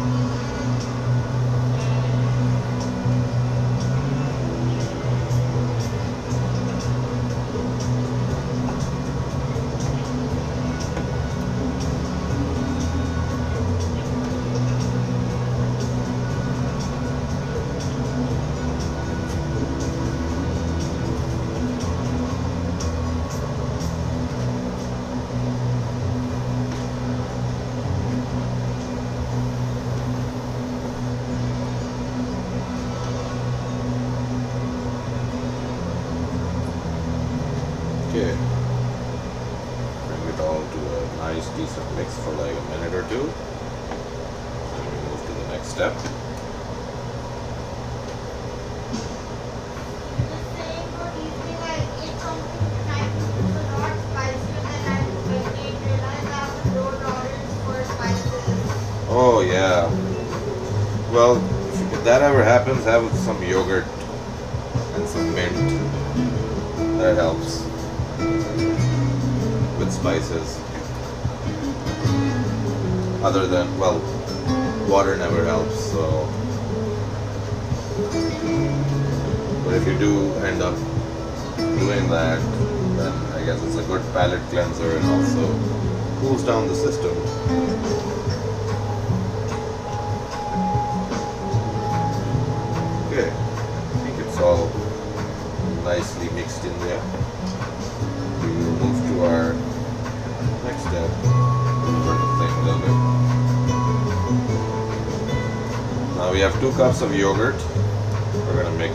step. Just saying for evening I ate something tonight which was a lot spicier than I didn't realize I have a low tolerance for spices. Oh yeah. Well, if that ever happens, have some yogurt and some mint. That helps with spices. Other than, well, water never helps, so. But if you do end up doing that, then I guess it's a good palate cleanser and also cools down the system. Okay, I think it's all nicely mixed in there. We will move to our next step. Turn the flame a little bit. Now we have 2 cups of yogurt. We're gonna mix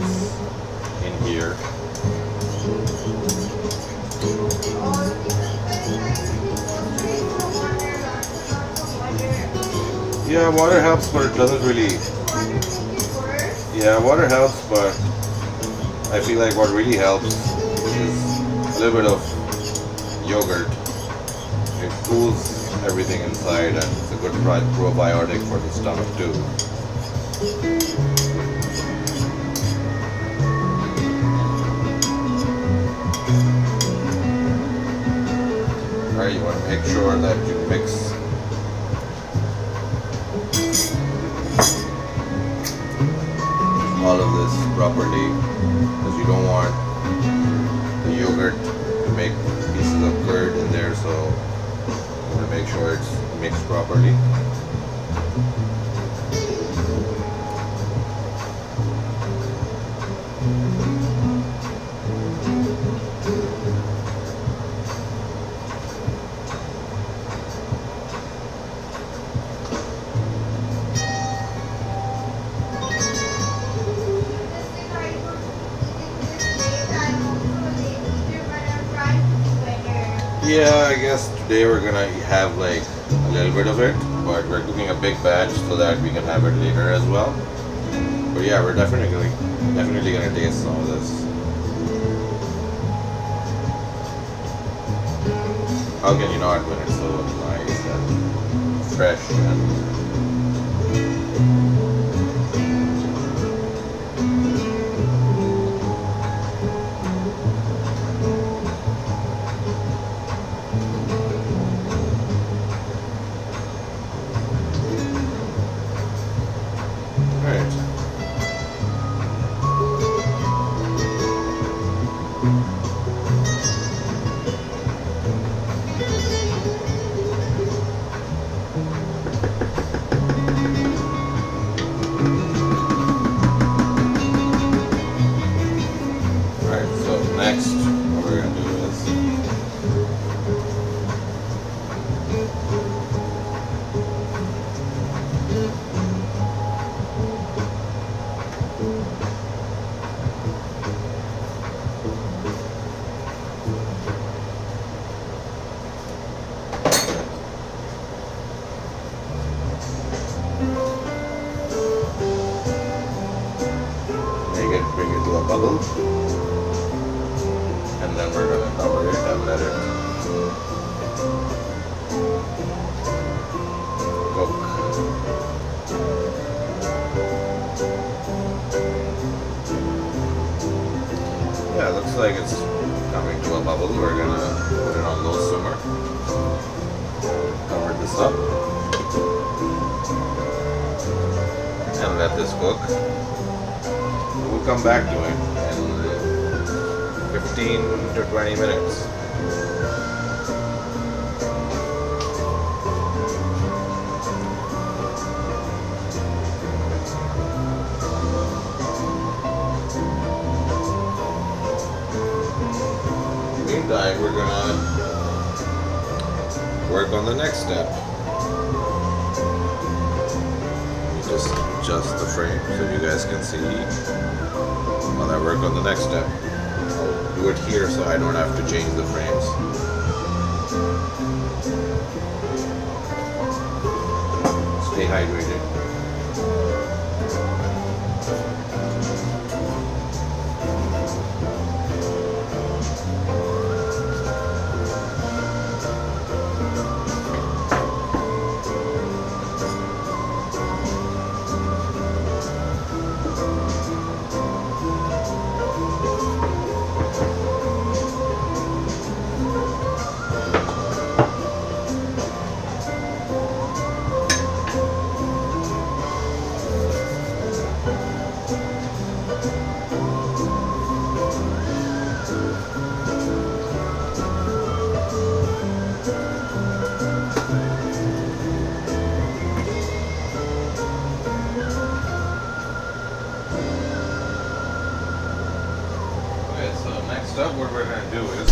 in here. Yeah, water helps, but it doesn't really. Yeah, water helps, but I feel like what really helps is a little bit of yogurt. It cools everything inside and it's a good probiotic for the stomach too. Alright, you want to make sure that you mix all of this properly, because you don't want the yogurt to make pieces of curd in there, so you want to make sure it's mixed properly. Yeah, I guess today we're gonna have like a little bit of it, but we're cooking a big batch so that we can have it later as well. But yeah, we're definitely gonna taste some of this. How can you not when it's so nice and fresh and bring it to a bubble, and then we're going to cover it and let it cook. Yeah, it looks like it's coming to a bubble. We're going to put it on low simmer, cover this up, and let this cook. We'll come back to it in 15 to 20 minutes. Meantime, we're gonna work on the next step. Just adjust the frame so you guys can see while I work on the next step. I'll do it here so I don't have to change the frames. Stay hydrated. Okay, so next up what we're going to do is,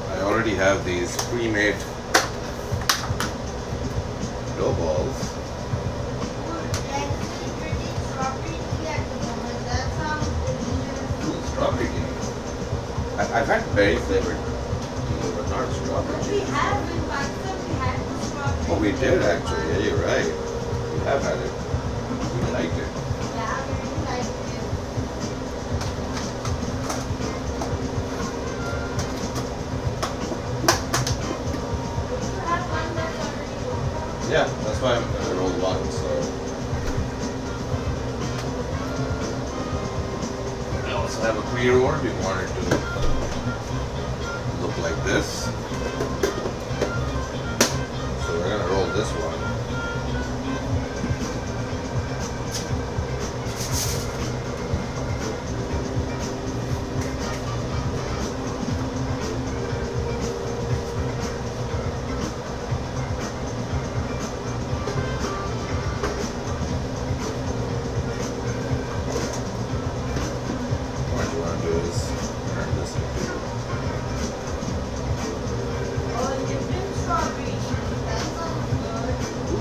I already have these pre-made dough balls. Ooh, strawberry tea. I've had berry flavored tea, but not strawberry tea. Oh, we did actually. Yeah, you're right. We have had it. We liked it. Yeah, that's why I'm going to roll one. So I also have a pre-roll if you want it to look like this. So we're going to roll this one. What you want to do is turn this into.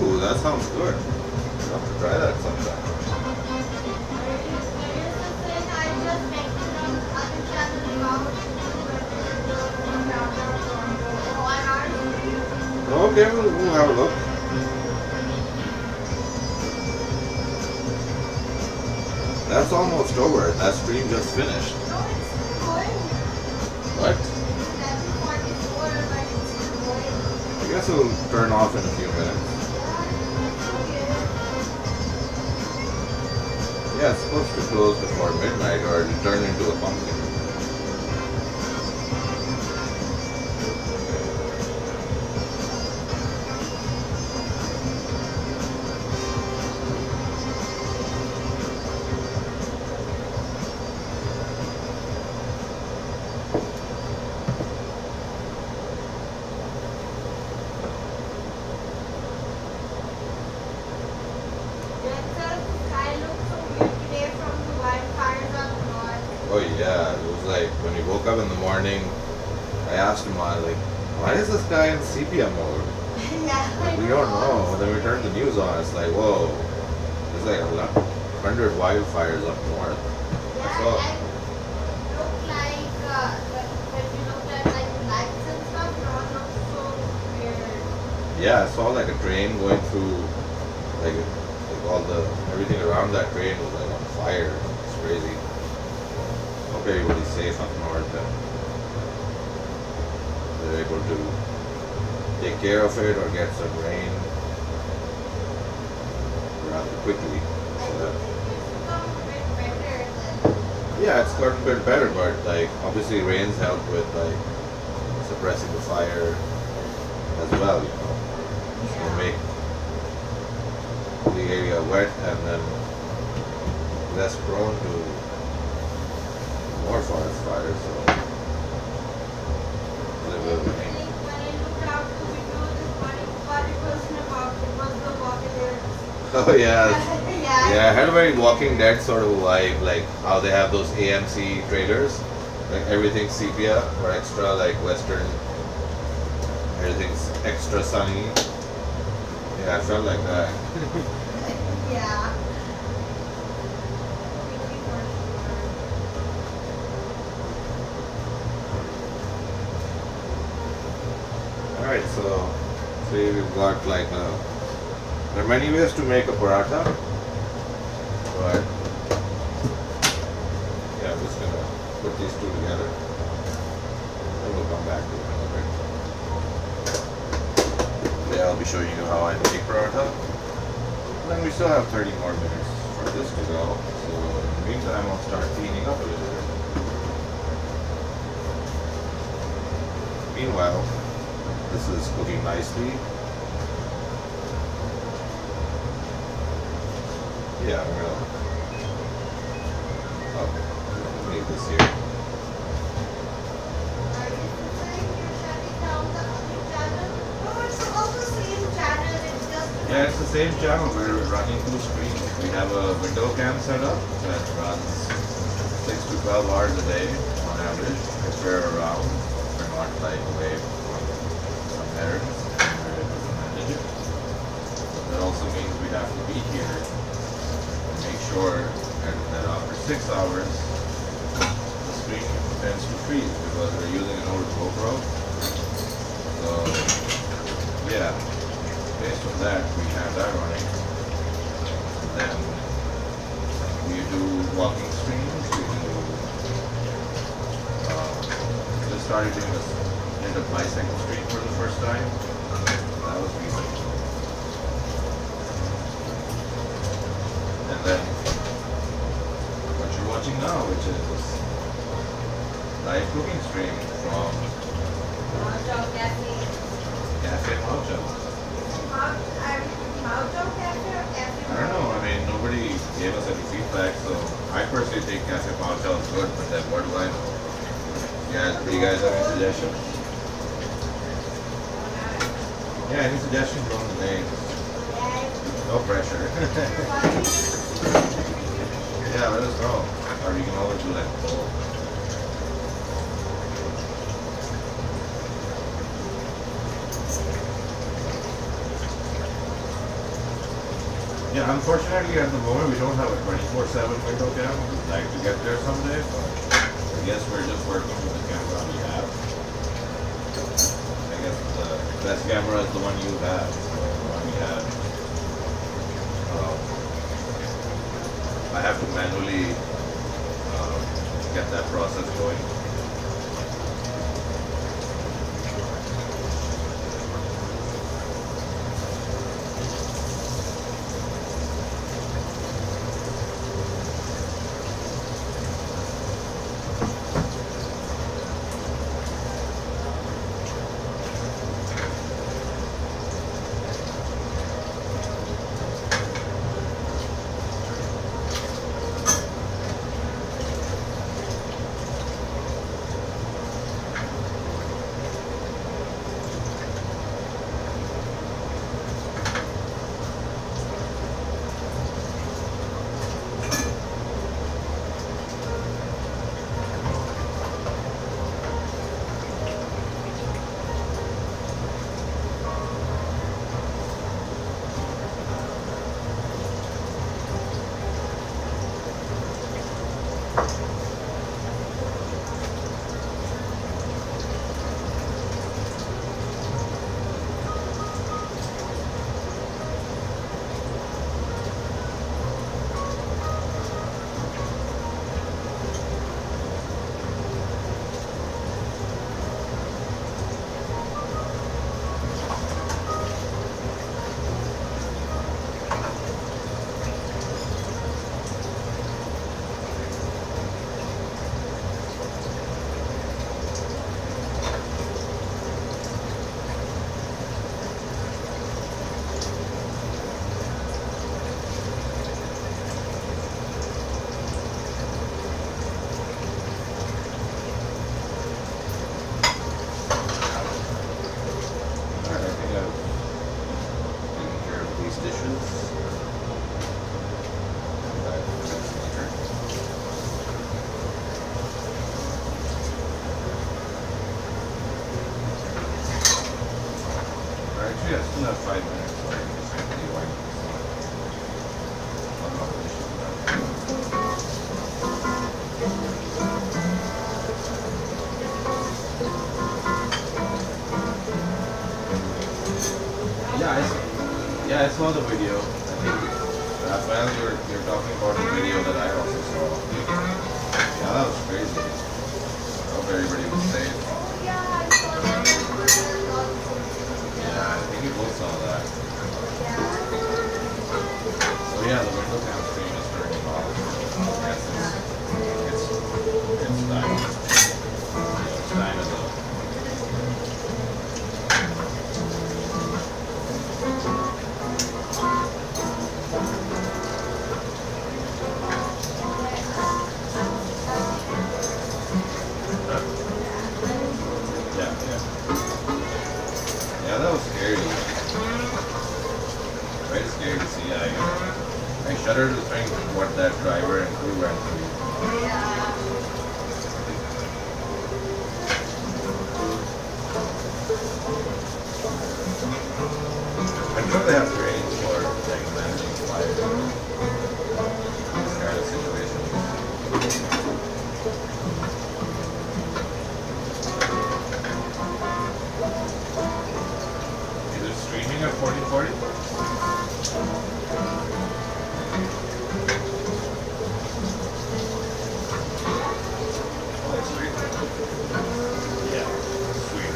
Ooh, that sounds good. I'll have to try that sometime. Okay, we'll have a look. That's almost over. That stream just finished. What? I guess it'll turn off in a few minutes. Yeah, it's supposed to close before midnight or it'll turn into a pumpkin. Oh yeah, it was like when we woke up in the morning, I asked him, I was like, why is the sky in sepia mode? Like, we don't know. Then we turned the news on, it's like, whoa, there's like 100 wildfires up north. So, yeah, I saw like a train going through, like all the, everything around that train was like on fire. It's crazy. Hope everybody's safe up north and they're able to take care of it or get some rain rather quickly. So yeah, it's gotten a bit better, but like obviously rains help with like suppressing the fire as well, you know. So make the area wet and then less prone to more forest fires. So live with rain. Oh yeah. Yeah, I had a very Walking Dead sort of vibe, like how they have those AMC trailers, like everything's sepia or extra like western, everything's extra sunny. Yeah, I felt like that. Yeah. Alright, so see we've got like there are many ways to make a paratha. But yeah, I'm just gonna put these two together. And we'll come back to it in a bit. Today I'll be showing you how I make paratha. And then we still have 30 more minutes for this to go. So in the meantime, I'll start cleaning up a little bit. Meanwhile, this is cooking nicely. Yeah, I'm gonna leave this here. Are you saying you're shutting down the other channel? No, it's all the same channel. It's just Yeah, it's the same channel. We're running two screens. We have a window cam set up that runs 6 to 12 hours a day on average. If we're around, we're not like away from some errands and we're able to manage it. That also means we have to be here and make sure that after 6 hours the screen tends to freeze because we're using an old GoPro. So yeah, based on that we have that running. Then we do walking streams, we do just started doing this did a bicycle stream for the first time. That was recent. And then what you're watching now, which is live cooking stream from MaoChow Cafe. Cafe MaoChow. MaoChow Cafe or Cafe? I don't know, I mean nobody gave us any feedback, so I personally think Cafe MaoChow is good, but then what do I know? Yeah, do you guys have any suggestions? Yeah, any suggestions on the names? No pressure. Yeah, let us know. Or you can always do like a poll. Yeah, unfortunately at the moment we don't have a 24/7 window cam. We'd like to get there someday, but I guess we're just working with the camera we have. I guess the best camera is the one you have, the one we have. I have to manually get that process going. Actually, I still have 5 minutes, so I can just quickly wipe this off. I'll not finish it without. Yeah, I saw the video. I think that's why while you're talking about the video that I also saw, yeah, that was crazy. I hope everybody was safe. Yeah, I think it was some of that. So yeah, the window cam stream is turning off. Yes, it's time. It's time as well. Yeah, that was scary. Very scary to see. I shudder to think what that driver and crew went through. I'm sure they have trainings for like managing fire. This kind of situation. Is it streaming at 1440? Oh, it's sweet. Yeah, sweet.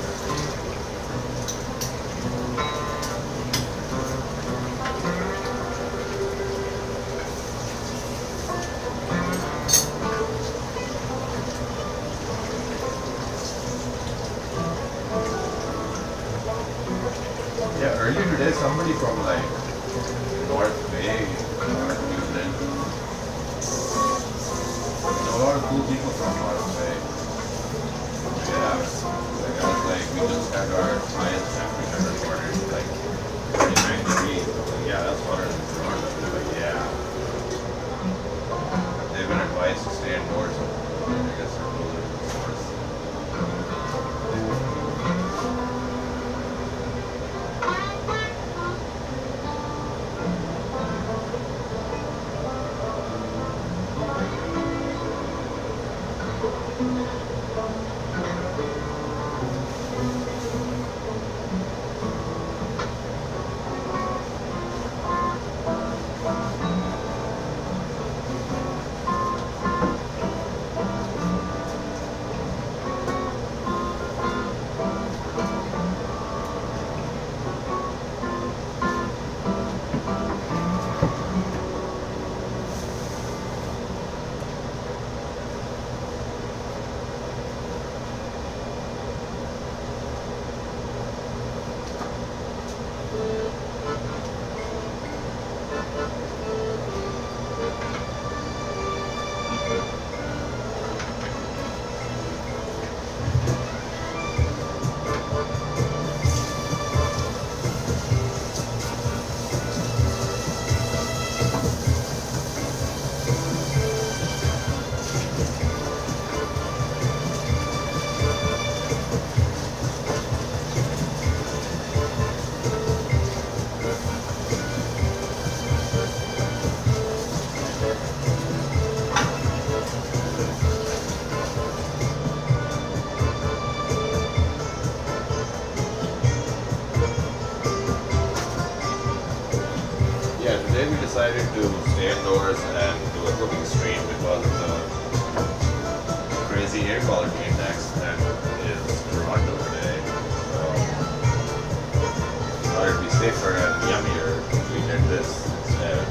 Yeah, earlier today somebody from like North Bay, New Zealand. You know, a lot of cool people from North Bay. Yeah, like I was like, we just had our highest temperature recorded, like 39 degrees. I was like, yeah, that's hotter than Toronto. They're like, yeah. They've been advised to stay indoors. I guess they're closer to the source. Yeah, today we decided to stay indoors and do a cooking stream because of the crazy air quality index that is Toronto today. So thought it'd be safer and yummier if we did this instead.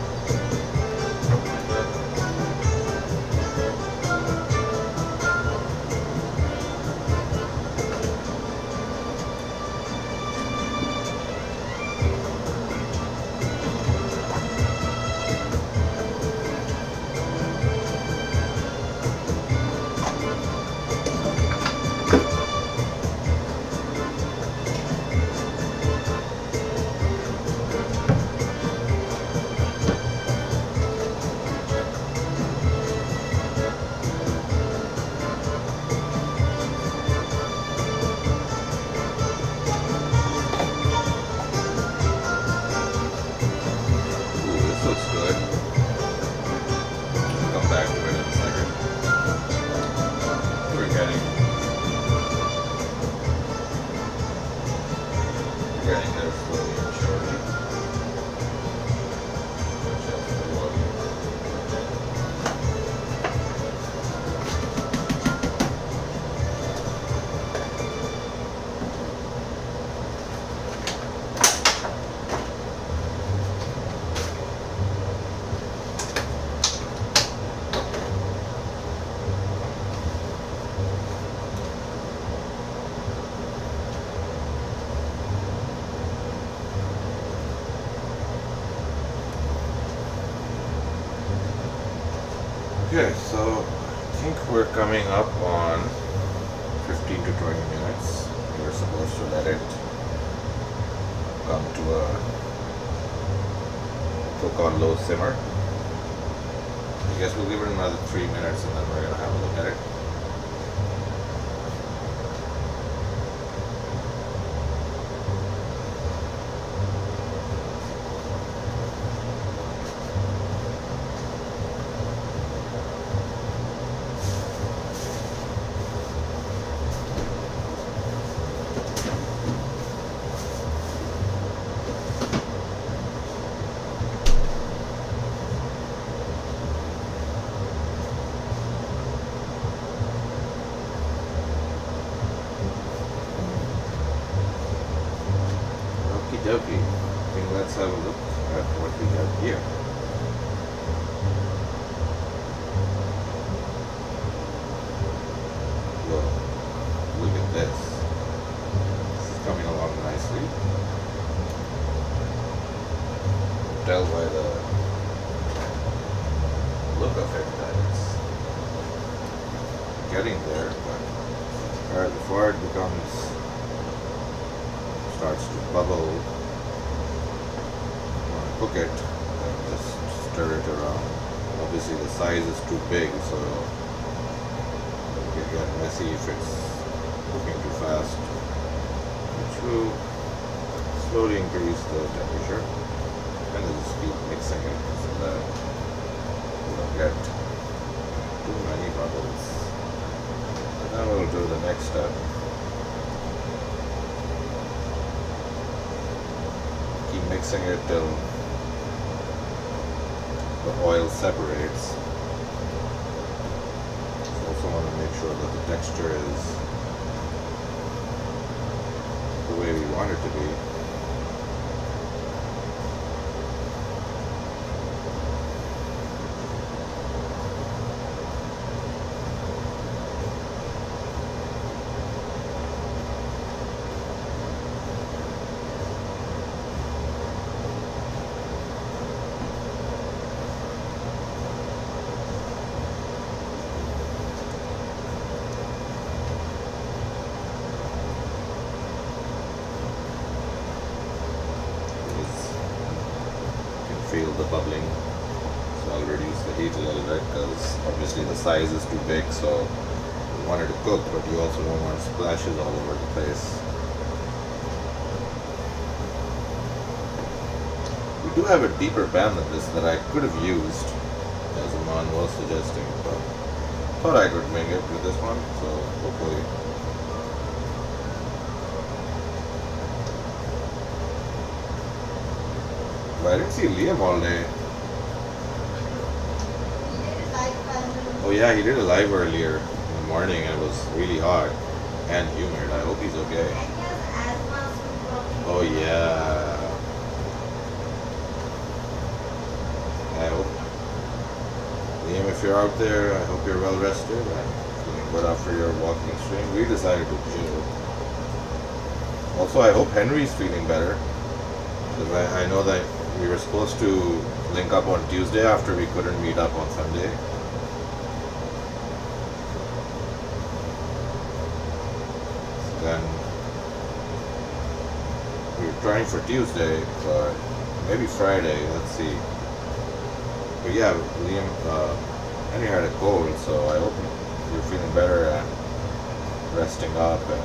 Okay, so I think we're coming up on 15 to 20 minutes. We're supposed to let it come to a cook on low simmer. I guess we'll give it another 3 minutes and then we're gonna have a look at it. Okie dokie. I think let's have a look at what we got here. Whoa, look at this. This is coming along nicely. Tell by the look of it that it's getting there, but before it starts to bubble, cook it and just stir it around. Obviously the size is too big, so it can get messy if it's cooking too fast, which will slowly increase the temperature and then just keep mixing it so that you don't get too many bubbles. And then we'll do the next step. Keep mixing it till the oil separates. Also want to make sure that the texture is the way we want it to be. Feel the bubbling, so I'll reduce the heat a little bit because obviously the size is too big, so you want it to cook, but you also don't want splashes all over the place. We do have a deeper pan than this that I could have used, as Aman was suggesting, but thought I could make it with this one, so hopefully. I didn't see Liam all day. Oh yeah, he did a live earlier in the morning and it was really hot and humid. I hope he's okay. Oh yeah. I hope. Liam, if you're out there, I hope you're well rested and feeling good after your walking stream. We decided to chill. Also, I hope Henry's feeling better. Because I know that we were supposed to link up on Tuesday after we couldn't meet up on Sunday. Then we were trying for Tuesday, but maybe Friday, let's see. But yeah, Liam, Henry had a cold, so I hope you're feeling better and resting up and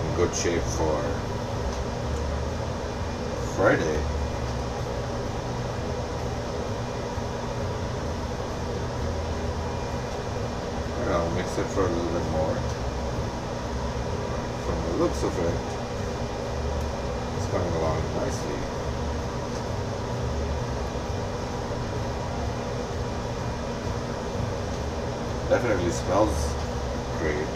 in good shape for Friday. I'll mix it for a little bit more. From the looks of it, it's coming along nicely. Definitely smells great.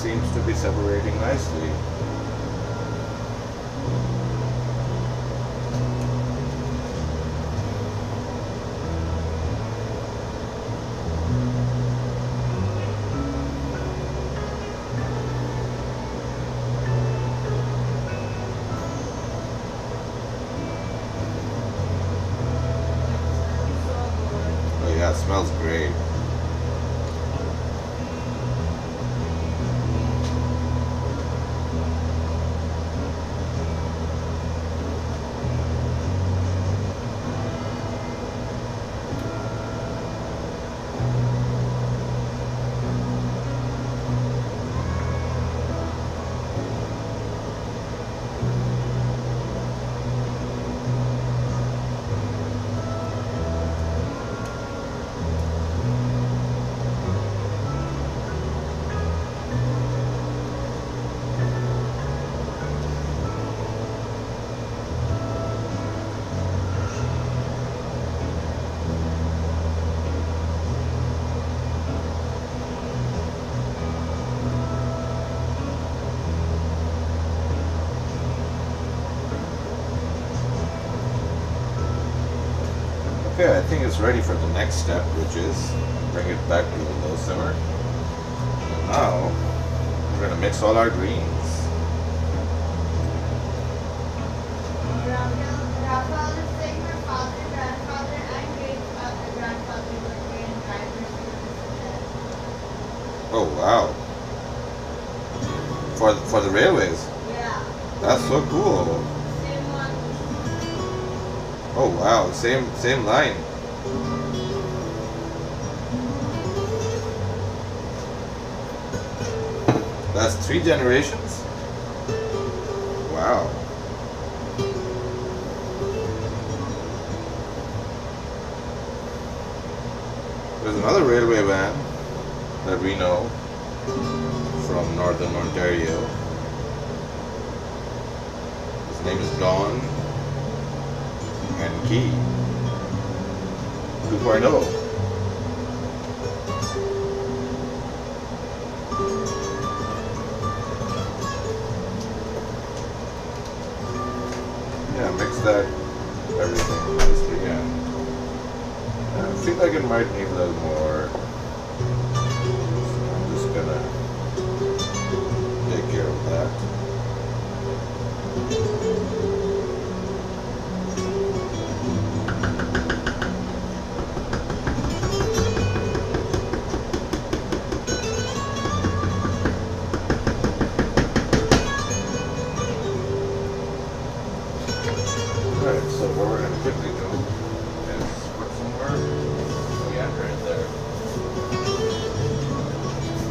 seems to be separating nicely. Oh yeah, it smells great. Okay, I think it's ready for the next step, which is bring it back to a low simmer. And now we're gonna mix all our greens. Rafael is saying her father, grandfather, and great-grandfather were trained drivers for this. Oh wow! For the railways, Yeah, that's so cool. same one. Oh wow, same line. That's 3 generations? Wow. There's another railway van that we know from northern Ontario. His name is Don and Key 2.0. Yeah, mix that everything nicely in. I feel like it might need a little more. So I'm just gonna take care of that. Alright, so what we're gonna quickly do is put some more coriander in there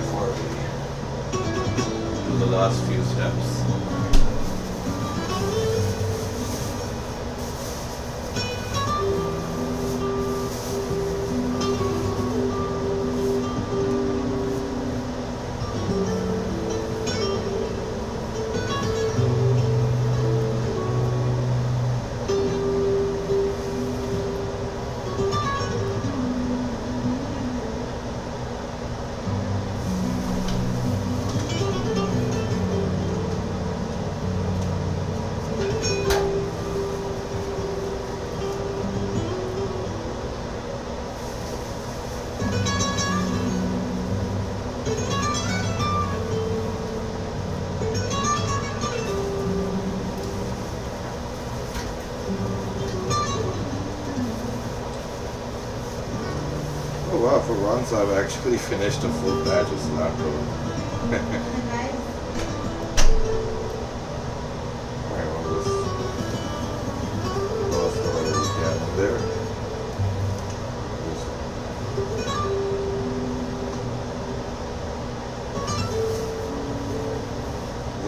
before we do the last few steps. Oh wow, for once I've actually finished a full batch of cilantro. Nice. Alright, we'll just toss whatever we can in there.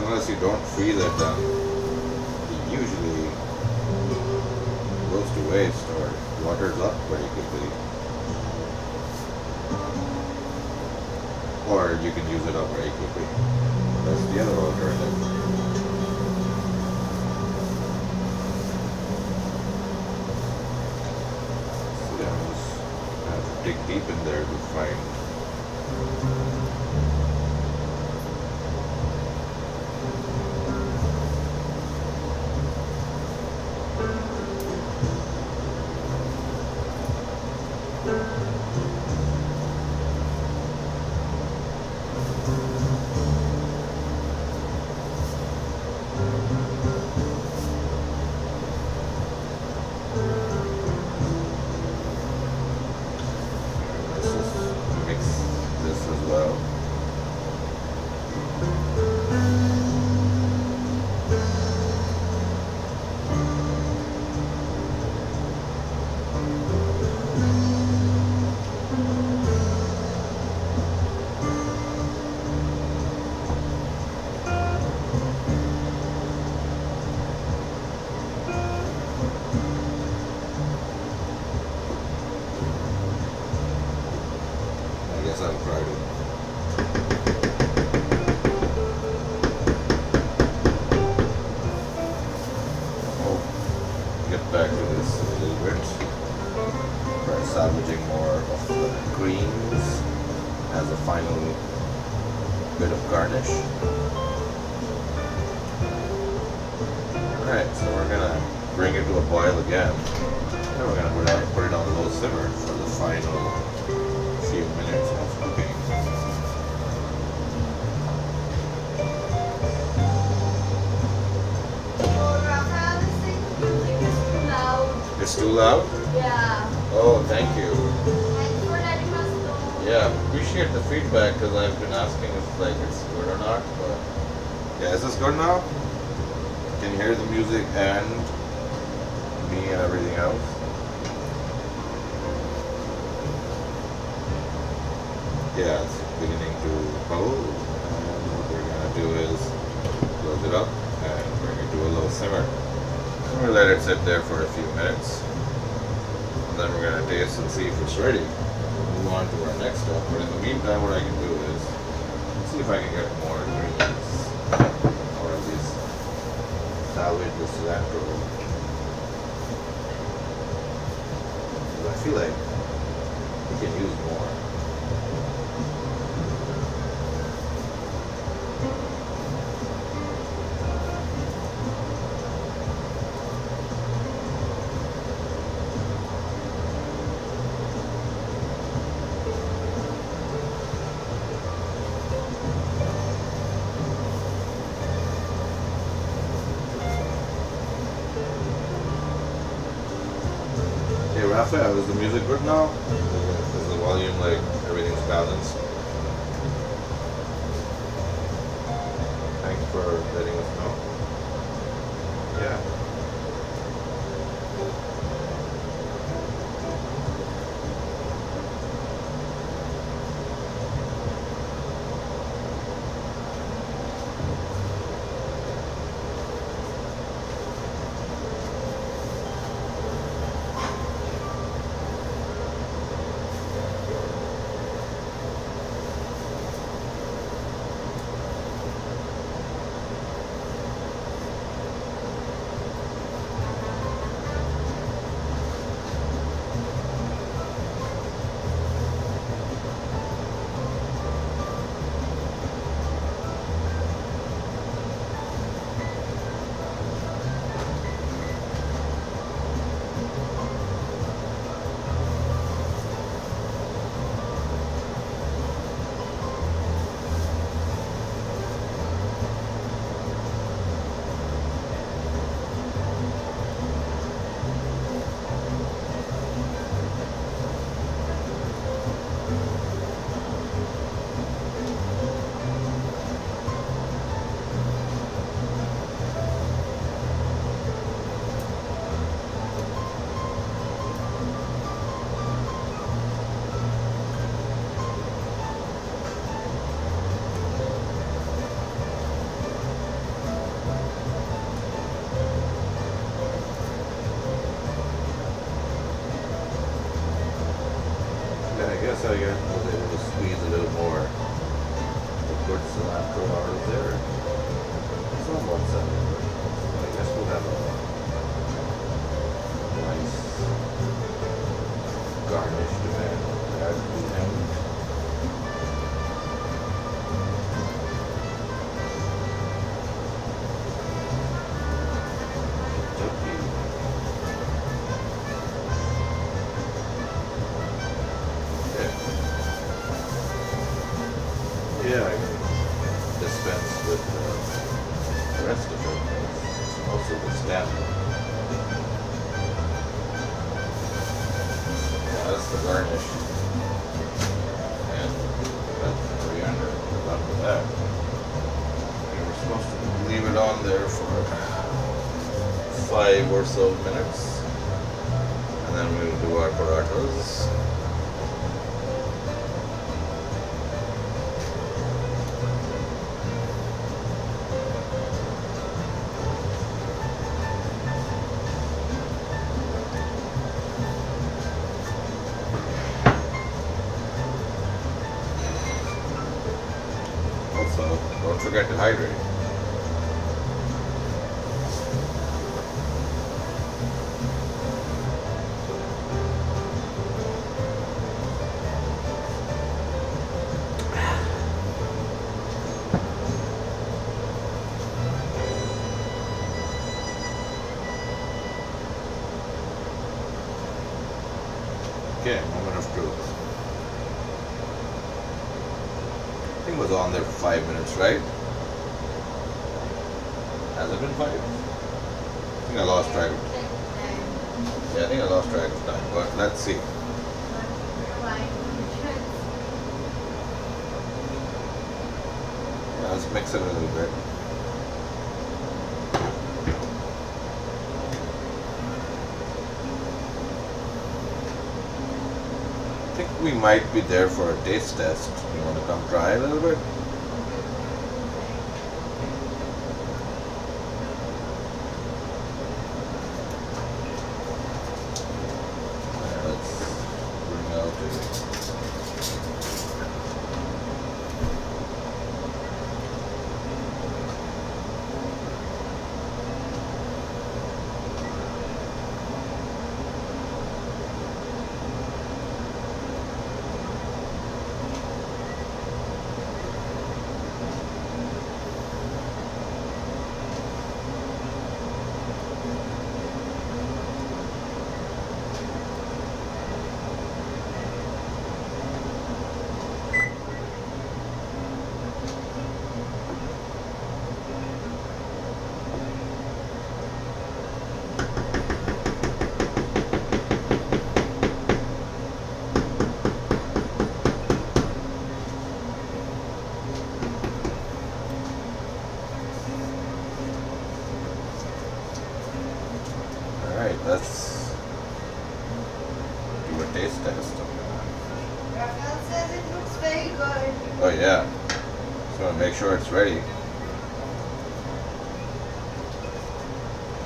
Unless you don't freeze it, then it usually goes to waste or waters up very quickly. Or you can use it up very quickly. That's the other alternative. So yeah, I just have to dig deep in there to find Let's just mix this as well. I guess I've tried it. Oh, get back to this a little bit. Try salvaging more of the greens as a final bit of garnish. Alright, so we're gonna bring it to a boil again. Then we're gonna put it on low simmer for the final few minutes of cooking. Oh, Rafael is saying the music is too loud. It's too loud? Yeah. Oh, thank you. Thanks for letting us know. Yeah, appreciate the feedback because I've been asking if like it's good or not. But yeah, is this good now? Can you hear the music and me and everything else? Yeah, it's beginning to bubble. And what we're gonna do is close it up and bring it to a low simmer. And we'll let it sit there for a few minutes. And then we're gonna taste and see if it's ready. Move on to our next step. But in the meantime, what I can do is see if I can get more greens or at least salvage the cilantro. Because I feel like we can use more. Hey Raphael, is the music good now? Is the volume like everything's balanced? Thanks for letting us know. Yeah. guess I was able to squeeze a little more the good cilantro out of there. It's almost done, but I guess we'll have a nice garnish to add to the end. Yeah, I can dispense with the rest of it. It's also the stamp. the garnish. And that's coriander. We're done with that. And we're supposed to leave it on there for 5 or so minutes. And then we'll do our parathas. Also, don't forget to hydrate. Okay, moment of truth. I think it was on there for 5 minutes, right? Has it been 5? I think I lost track of time. Yeah, I think I lost track of time, but let's see. Yeah, let's mix it a little bit. I think we might be there for a taste test. You want to come try a little bit? Let's bring out the let's do a taste test. Rafael says it looks very good. Oh yeah. Just want to make sure it's ready.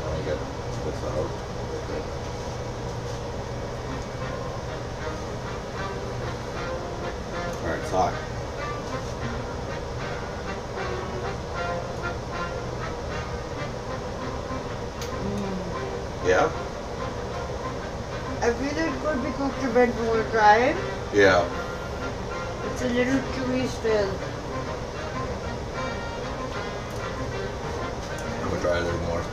Let me get this out. Okay. Alright, it's hot. Yeah? I feel it could be cooked a bit more dry. Yeah. It's a little chewy still. I'm gonna try a little more.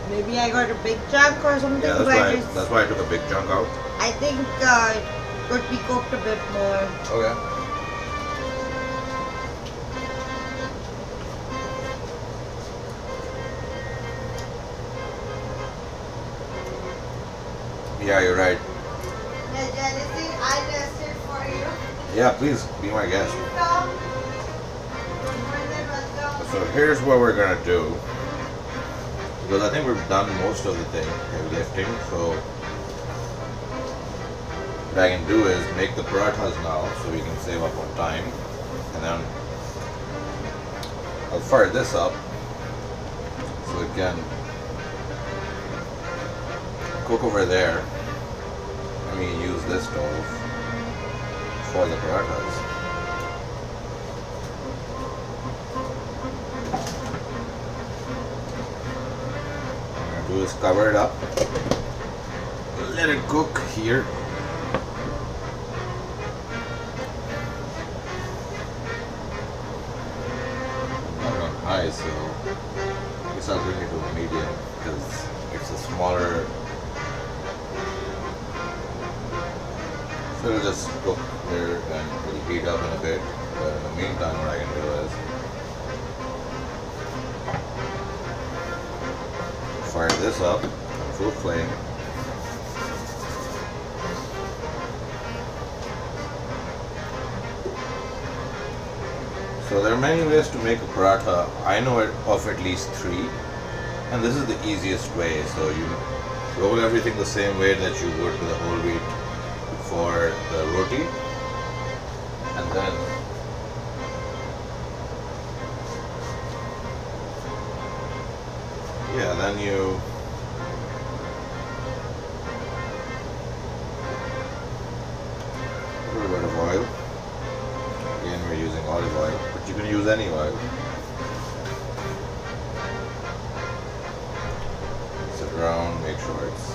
Maybe I got a big chunk or something. Yeah, but that's why I took a big chunk out. I think it could be cooked a bit more. Okay. Yeah, you're right. Yeah, Genesis, I tested for you. Yeah, please be my guest. Come. So here's what we're gonna do. Because I think we've done most of the thing, heavy lifting, so what I can do is make the parathas now so we can save up on time. And then I'll fire this up so it can cook over there. Let me use this stove for the parathas. What I'm gonna do is cover it up, let it cook here. Not on high, so I guess I'll bring it to a medium because it's a smaller. So it'll just cook there and it'll heat up in a bit. But in the meantime, what I can do is fire this up on full flame. So there are many ways to make a paratha. I know of at least 3, and this is the easiest way. So you roll everything the same way that you would with the whole wheat for the roti, and then then you a little bit of oil. Again, we're using olive oil, but you can use any oil. Mix it around, make sure it's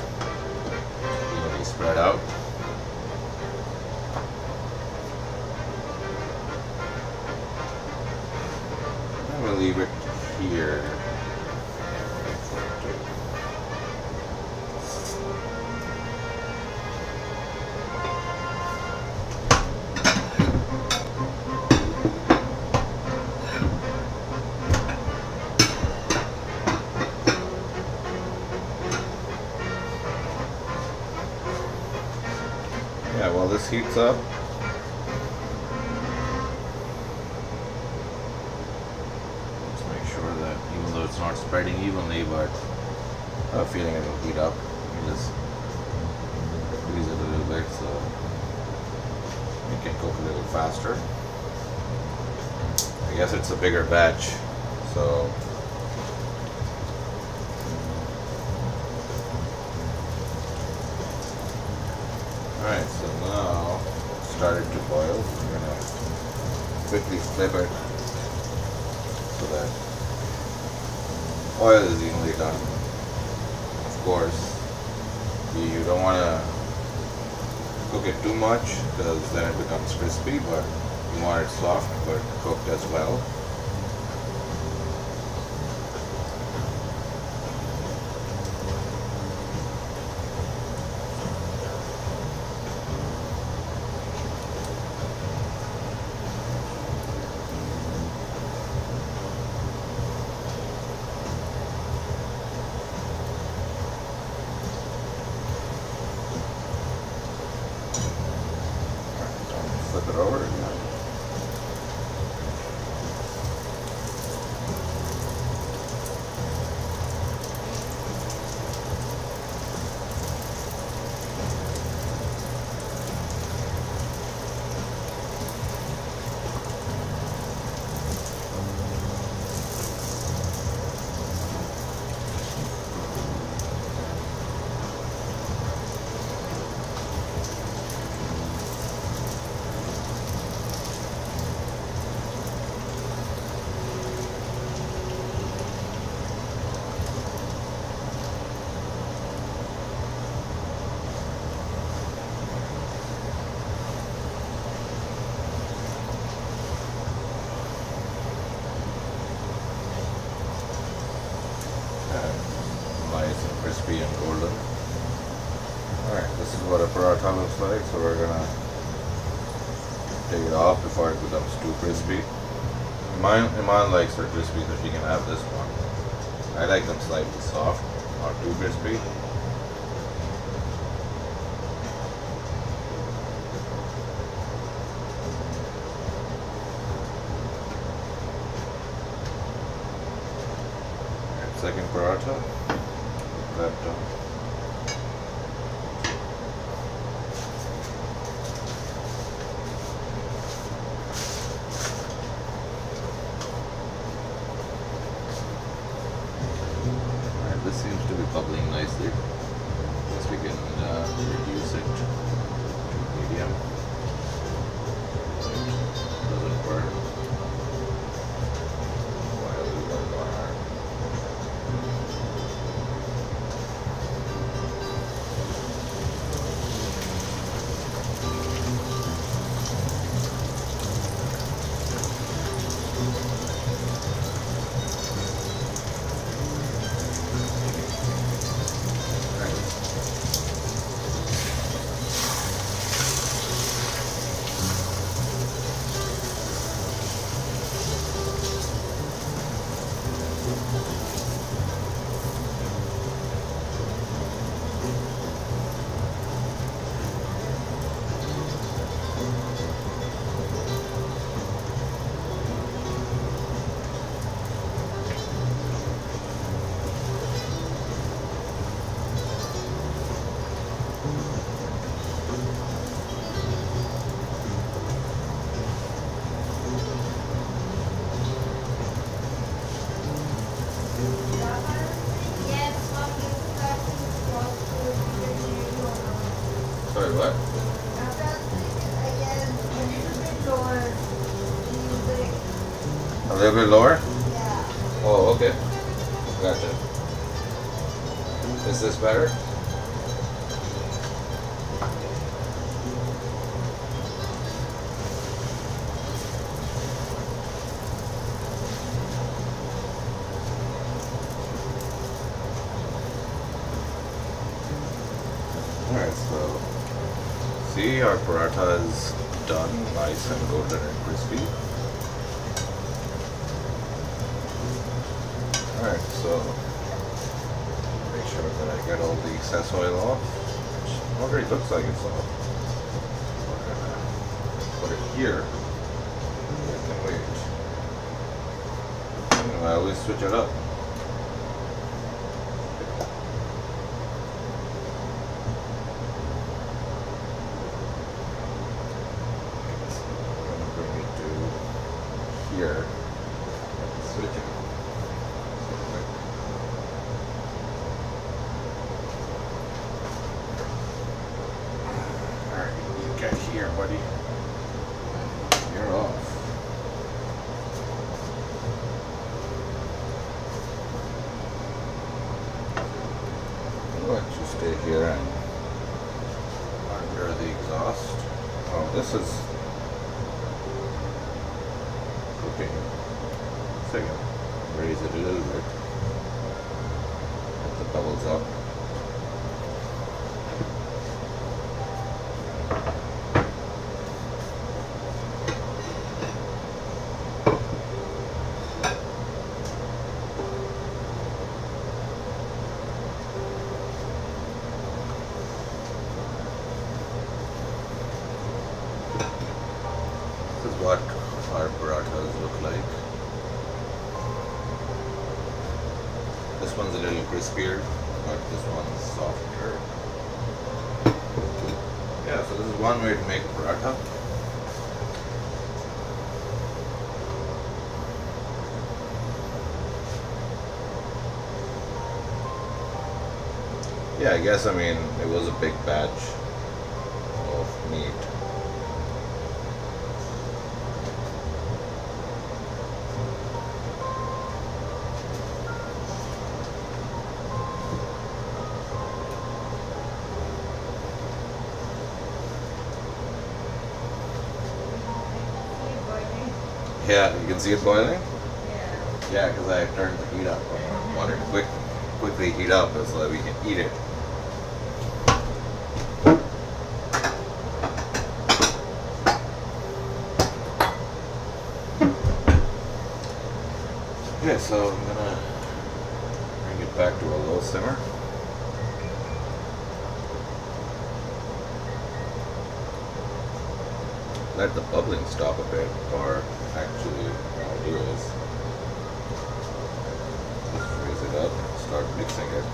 evenly spread out. I'm going to leave it here. Yeah, while this heats up, let's make sure that even though it's not spreading evenly, but I have a feeling it'll heat up. Let me just squeeze it a little bit so it can cook a little faster. I guess it's a bigger batch, so alright, so now it's started to boil. We're gonna quickly flip it so that oil is evenly done. Of course, you don't want to cook it too much because then it becomes crispy, but you want it soft but cooked as well. Flip it over again. Nice and crispy and golden. Alright, this is what a paratha looks like, so we're gonna take it off before it becomes too crispy. Iman likes her crispy, so she can have this one. I like them slightly soft, not too crispy. Second paratha, that done. Alright, this seems to be bubbling nicely. Guess we can reduce it to medium. It doesn't burn while we work on our Yes, some places that seems possible to get maybe or not. Sorry, what? After yes, a little bit lower music. A little bit lower? Yeah. Oh, okay. Gotcha. Is this better? Alright, so see, our paratha is done, nice and golden and crispy. Alright, so make sure that I get all the excess oil off, which already looks like it's off. We're gonna put it here. I can wait. I always switch it up. Here, switch it. Alright, you get here, buddy. You're off. I'll let you stay here and under the exhaust. Oh, this is cooking. Second, raise it a little bit. Let the bubbles up. This is what our parathas look like. This one's a little crispier, but this one's softer. Yeah, so this is one way to make paratha. Yeah, I guess, I mean, it was a big batch of meat. Yeah, you can see it boiling? Yeah. Yeah, because I turned the heat up. I wanted to quickly heat up so that we can eat it. Okay, so I'm gonna bring it back to a low simmer. Let the bubbling stop a bit, or actually what I'll do is just raise it up and start mixing it.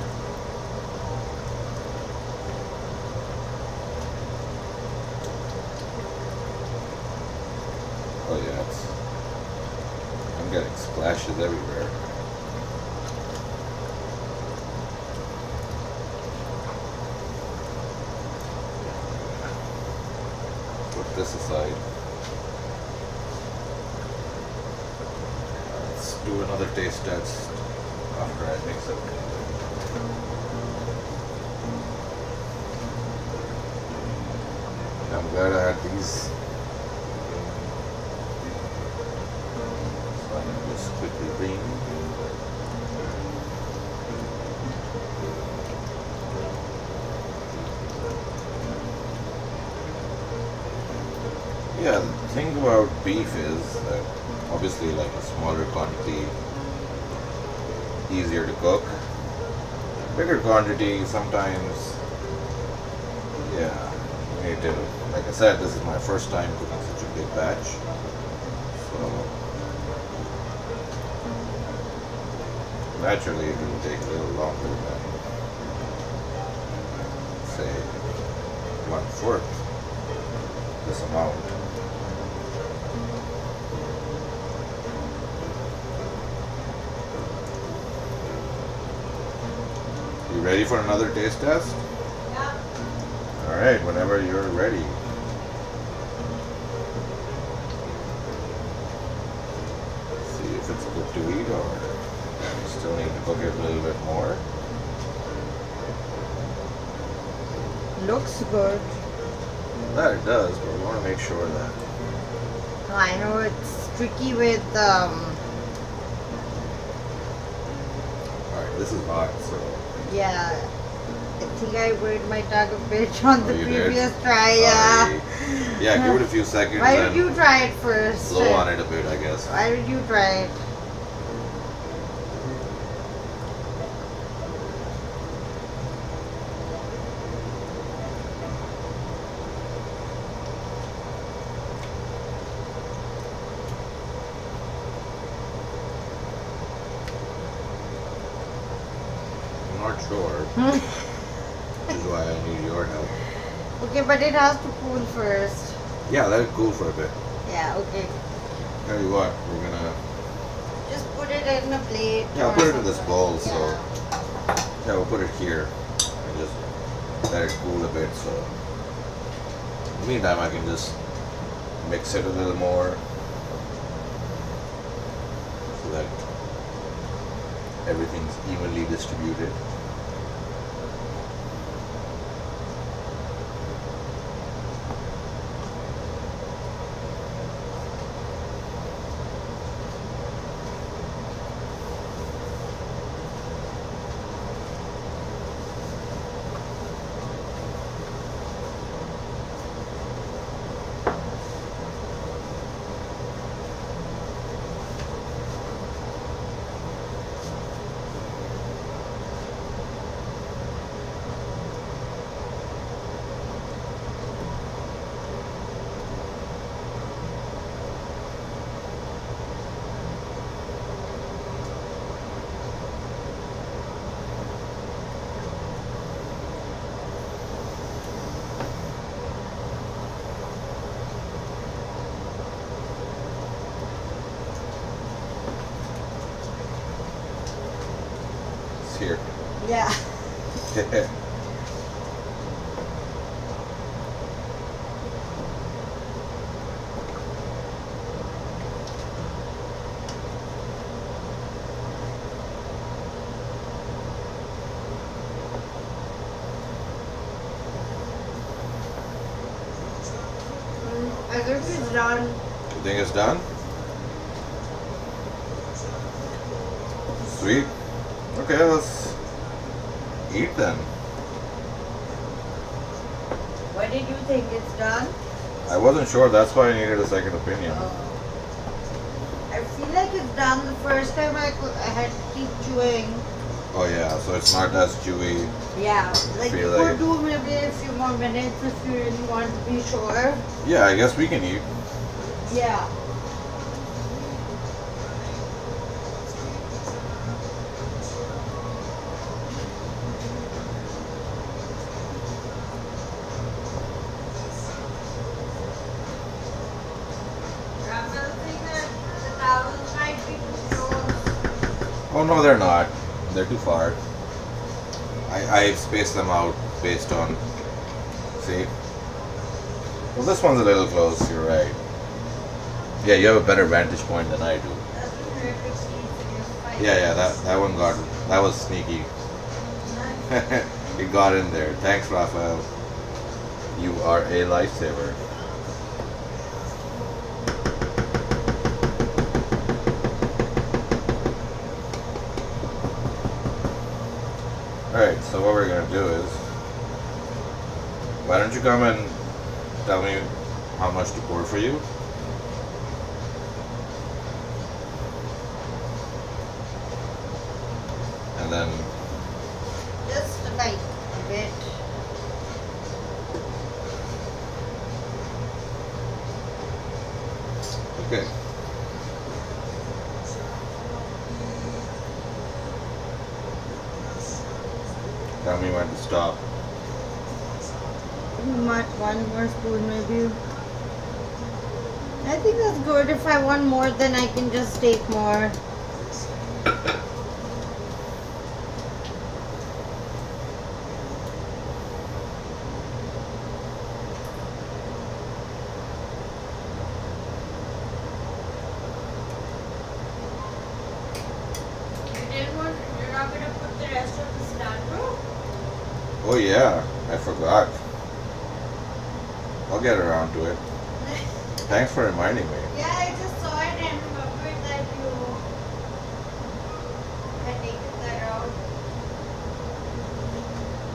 Oh yeah, I'm getting splashes everywhere. Put this aside. Let's do another taste test after I mix it. I'm glad I had these. So I can just quickly clean. Yeah, the thing about beef is that obviously like a smaller quantity, easier to cook. Bigger quantity sometimes, yeah, you need to, like I said, this is my first time cooking such a big batch. So naturally it will take a little longer than say 1/4 this amount. You ready for another taste test? Yeah. Alright, whenever you're ready. See if it's good to eat or you still need to cook it a little bit more. Looks good. That it does, but we want to make sure that. I know it's tricky with Alright, this is hot, so. yeah. I think I burned my tongue a bit on the you did? previous try. Yeah. Sorry. Yeah, give it a few seconds Why did and you try it first? blow on it a bit, I guess. Why did you try it? I'm not sure. This is why I need your help. Okay, but it has to cool first. Yeah, let it cool for a bit. Yeah, okay. Tell you what, we're gonna. Just put it in a plate. Yeah, I'll or put it in this something. bowl, so. Yeah. Yeah, we'll put it here and just let it cool a bit. So, in the meantime, I can just mix it a little more so that everything's evenly distributed. It's here. Yeah. I think it's done. You think it's done? Sweet. Okay, let's eat then. What did you think? It's done? I wasn't sure, that's why I needed a second opinion. I feel like it's done. The first time I had to keep chewing. Oh yeah, so it's not as chewy. Yeah, like you Feel could like- do maybe a few more minutes if you really want to be sure. Yeah, I guess we can eat. Yeah. Oh no, they're not. They're too far. I spaced them out based on. See? Well, this one's a little close, you're right. Yeah, you have a better vantage point than I do. Yeah, that one got. That was sneaky. It got in there. Thanks, Raphael. You are a lifesaver. Alright, so what we're gonna do is, why don't you come and tell me how much to pour for you? And then, Just like a bit. okay. Tell me when to stop. One more spoon maybe. I think that's good. If I want more, then I can just take more. rest of the cilantro? Oh yeah, I forgot. I'll get around to it. Thanks for reminding me. Yeah, I just saw it and remembered that you had taken that out.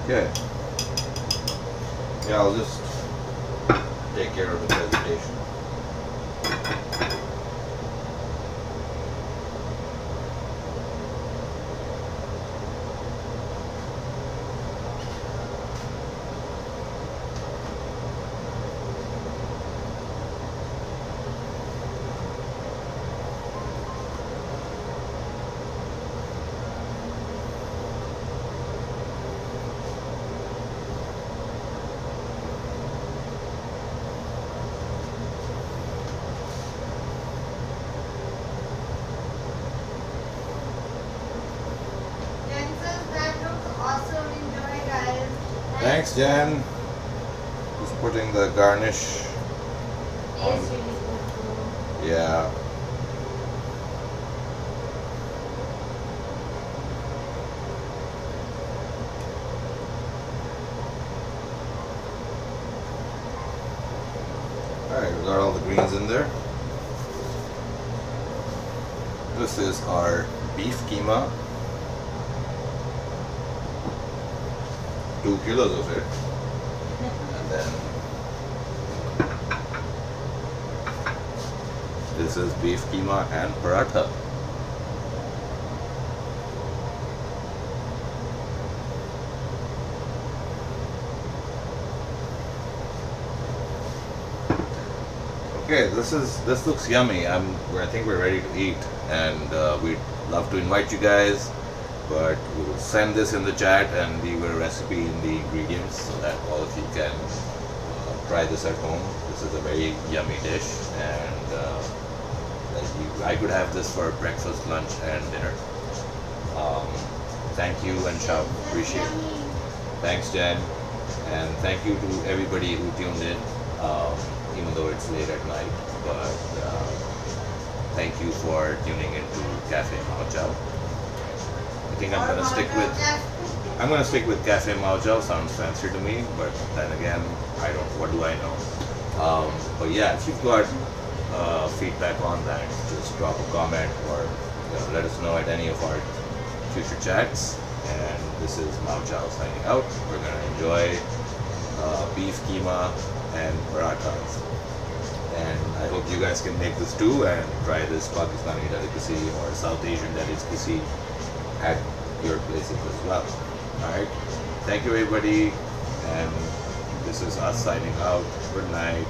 Okay. Yeah, I'll just take care of the presentation. Jen says that looks awesome. Enjoy, guys. Thanks, Jen. Just putting the garnish on. Tastes really good too. Yeah. Alright, we got all the greens in there. This is our beef keema. 2 kilos of it. And then this is beef keema and paratha. Okay, this looks yummy. I think we're ready to eat, and we'd love to invite you guys. But we'll send this in the chat and leave a recipe in the ingredients so that all of you can try this at home. This is a very yummy dish, and I could have this for breakfast, lunch, and dinner. Thank you, and Shab, appreciate it. Thanks, Jen, and thank you to everybody who tuned in, even though it's late at night. But thank you for tuning into Cafe MaoChow. I think I'm gonna stick with Cafe MaoChow. Sounds fancier to me, but then again, what do I know? But yeah, if you've got feedback on that, just drop a comment or let us know at any of our future chats. And this is MaoChow signing out. We're gonna enjoy beef keema and parathas. And I hope you guys can make this too and try this Pakistani delicacy or South Asian delicacy at your places as well. Alright, thank you everybody, and this is us signing out. Good night.